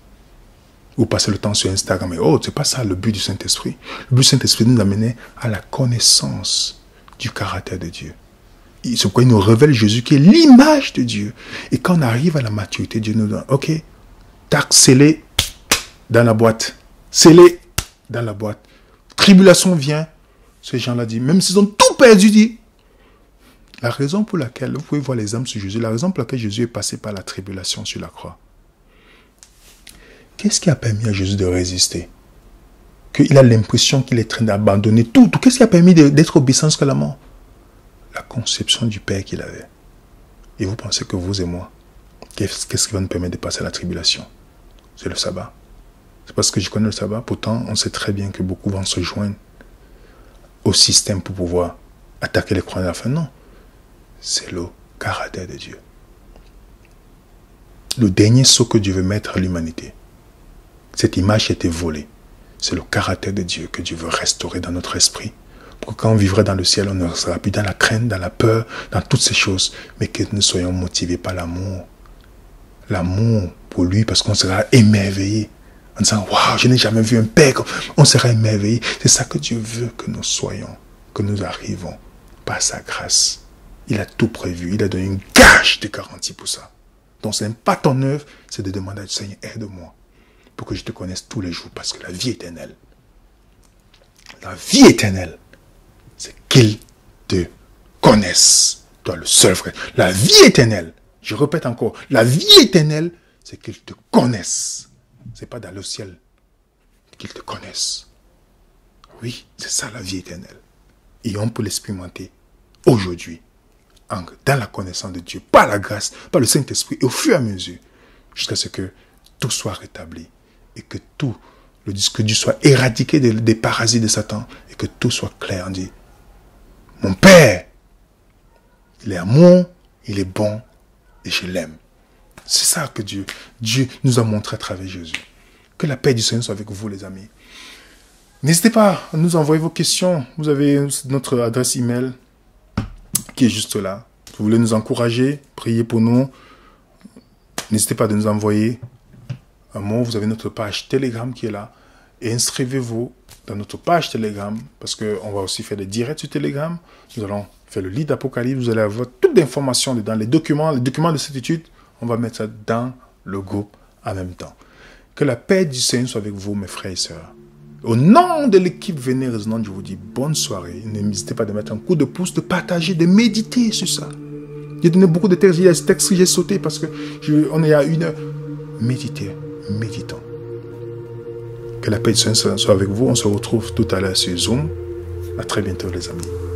Speaker 1: ou passer le temps sur Instagram. Mais c'est pas ça le but du Saint-Esprit. Le but du Saint-Esprit nous amener à la connaissance du caractère de Dieu. C'est pourquoi il nous révèle Jésus qui est l'image de Dieu. Et quand on arrive à la maturité, Dieu nous donne, ok, tac, scellé dans la boîte. Scellé dans la boîte. Tribulation vient. Ces gens-là disent, même s'ils ont tout perdu, dit. La raison pour laquelle, vous pouvez voir les âmes sur Jésus, la raison pour laquelle Jésus est passé par la tribulation sur la croix. Qu'est-ce qui a permis à Jésus de résister? Qu'il a l'impression qu'il est en train d'abandonner tout. Qu'est-ce qui a permis d'être obéissant jusqu'à la mort? La conception du Père qu'il avait. Et vous pensez que vous et moi, qu'est-ce qui va nous permettre de passer à la tribulation? C'est le sabbat. C'est parce que je connais le sabbat. Pourtant, on sait très bien que beaucoup vont se joindre au système pour pouvoir attaquer les croyants à la fin. Non. C'est le caractère de Dieu. Le dernier saut que Dieu veut mettre à l'humanité. Cette image a été volée. C'est le caractère de Dieu que Dieu veut restaurer dans notre esprit. Pour que quand on vivra dans le ciel, on ne sera plus dans la crainte, dans la peur, dans toutes ces choses. Mais que nous soyons motivés par l'amour. L'amour pour lui, parce qu'on sera émerveillé. En disant, waouh, je n'ai jamais vu un père comme... On sera émerveillé. C'est ça que Dieu veut que nous soyons, que nous arrivons par sa grâce. Il a tout prévu. Il a donné une gage de garantie pour ça. Donc ce n'est pas ton œuvre, c'est de demander à Seigneur, aide-moi pour que je te connaisse tous les jours. Parce que la vie éternelle, c'est qu'il te connaisse. Toi, le seul frère. La vie éternelle, je répète encore, la vie éternelle, c'est qu'il te connaisse. C'est pas dans le ciel qu'il te connaisse. Oui, c'est ça la vie éternelle. Et on peut l'expérimenter aujourd'hui, dans la connaissance de Dieu, par la grâce, par le Saint-Esprit, et au fur et à mesure, jusqu'à ce que tout soit rétabli et que tout, le disque Dieu soit éradiqué des parasites de Satan et que tout soit clair. On dit, mon Père, il est amour, il est bon et je l'aime. C'est ça que Dieu nous a montré à travers Jésus. Que la paix du Seigneur soit avec vous, les amis. N'hésitez pas à nous envoyer vos questions. Vous avez notre adresse email qui est juste là. Si vous voulez nous encourager, prier pour nous, n'hésitez pas à nous envoyer un mot. Vous avez notre page Telegram qui est là. Et inscrivez-vous dans notre page Telegram parce qu'on va aussi faire des directs sur Telegram. Nous allons faire le livre d'Apocalypse. Vous allez avoir toutes les informations dedans, les documents de cette étude. On va mettre ça dans le groupe en même temps. Que la paix du Seigneur soit avec vous, mes frères et sœurs. Au nom de l'équipe Venez Résonante, je vous dis bonne soirée. N'hésitez pas de mettre un coup de pouce, de partager, de méditer sur ça. J'ai donné beaucoup de textes. Il y a des textes que j'ai sauté parce que on est à 1 heure. Méditez, méditons. Que la paix du Seigneur soit avec vous. On se retrouve tout à l'heure sur Zoom. À très bientôt, les amis.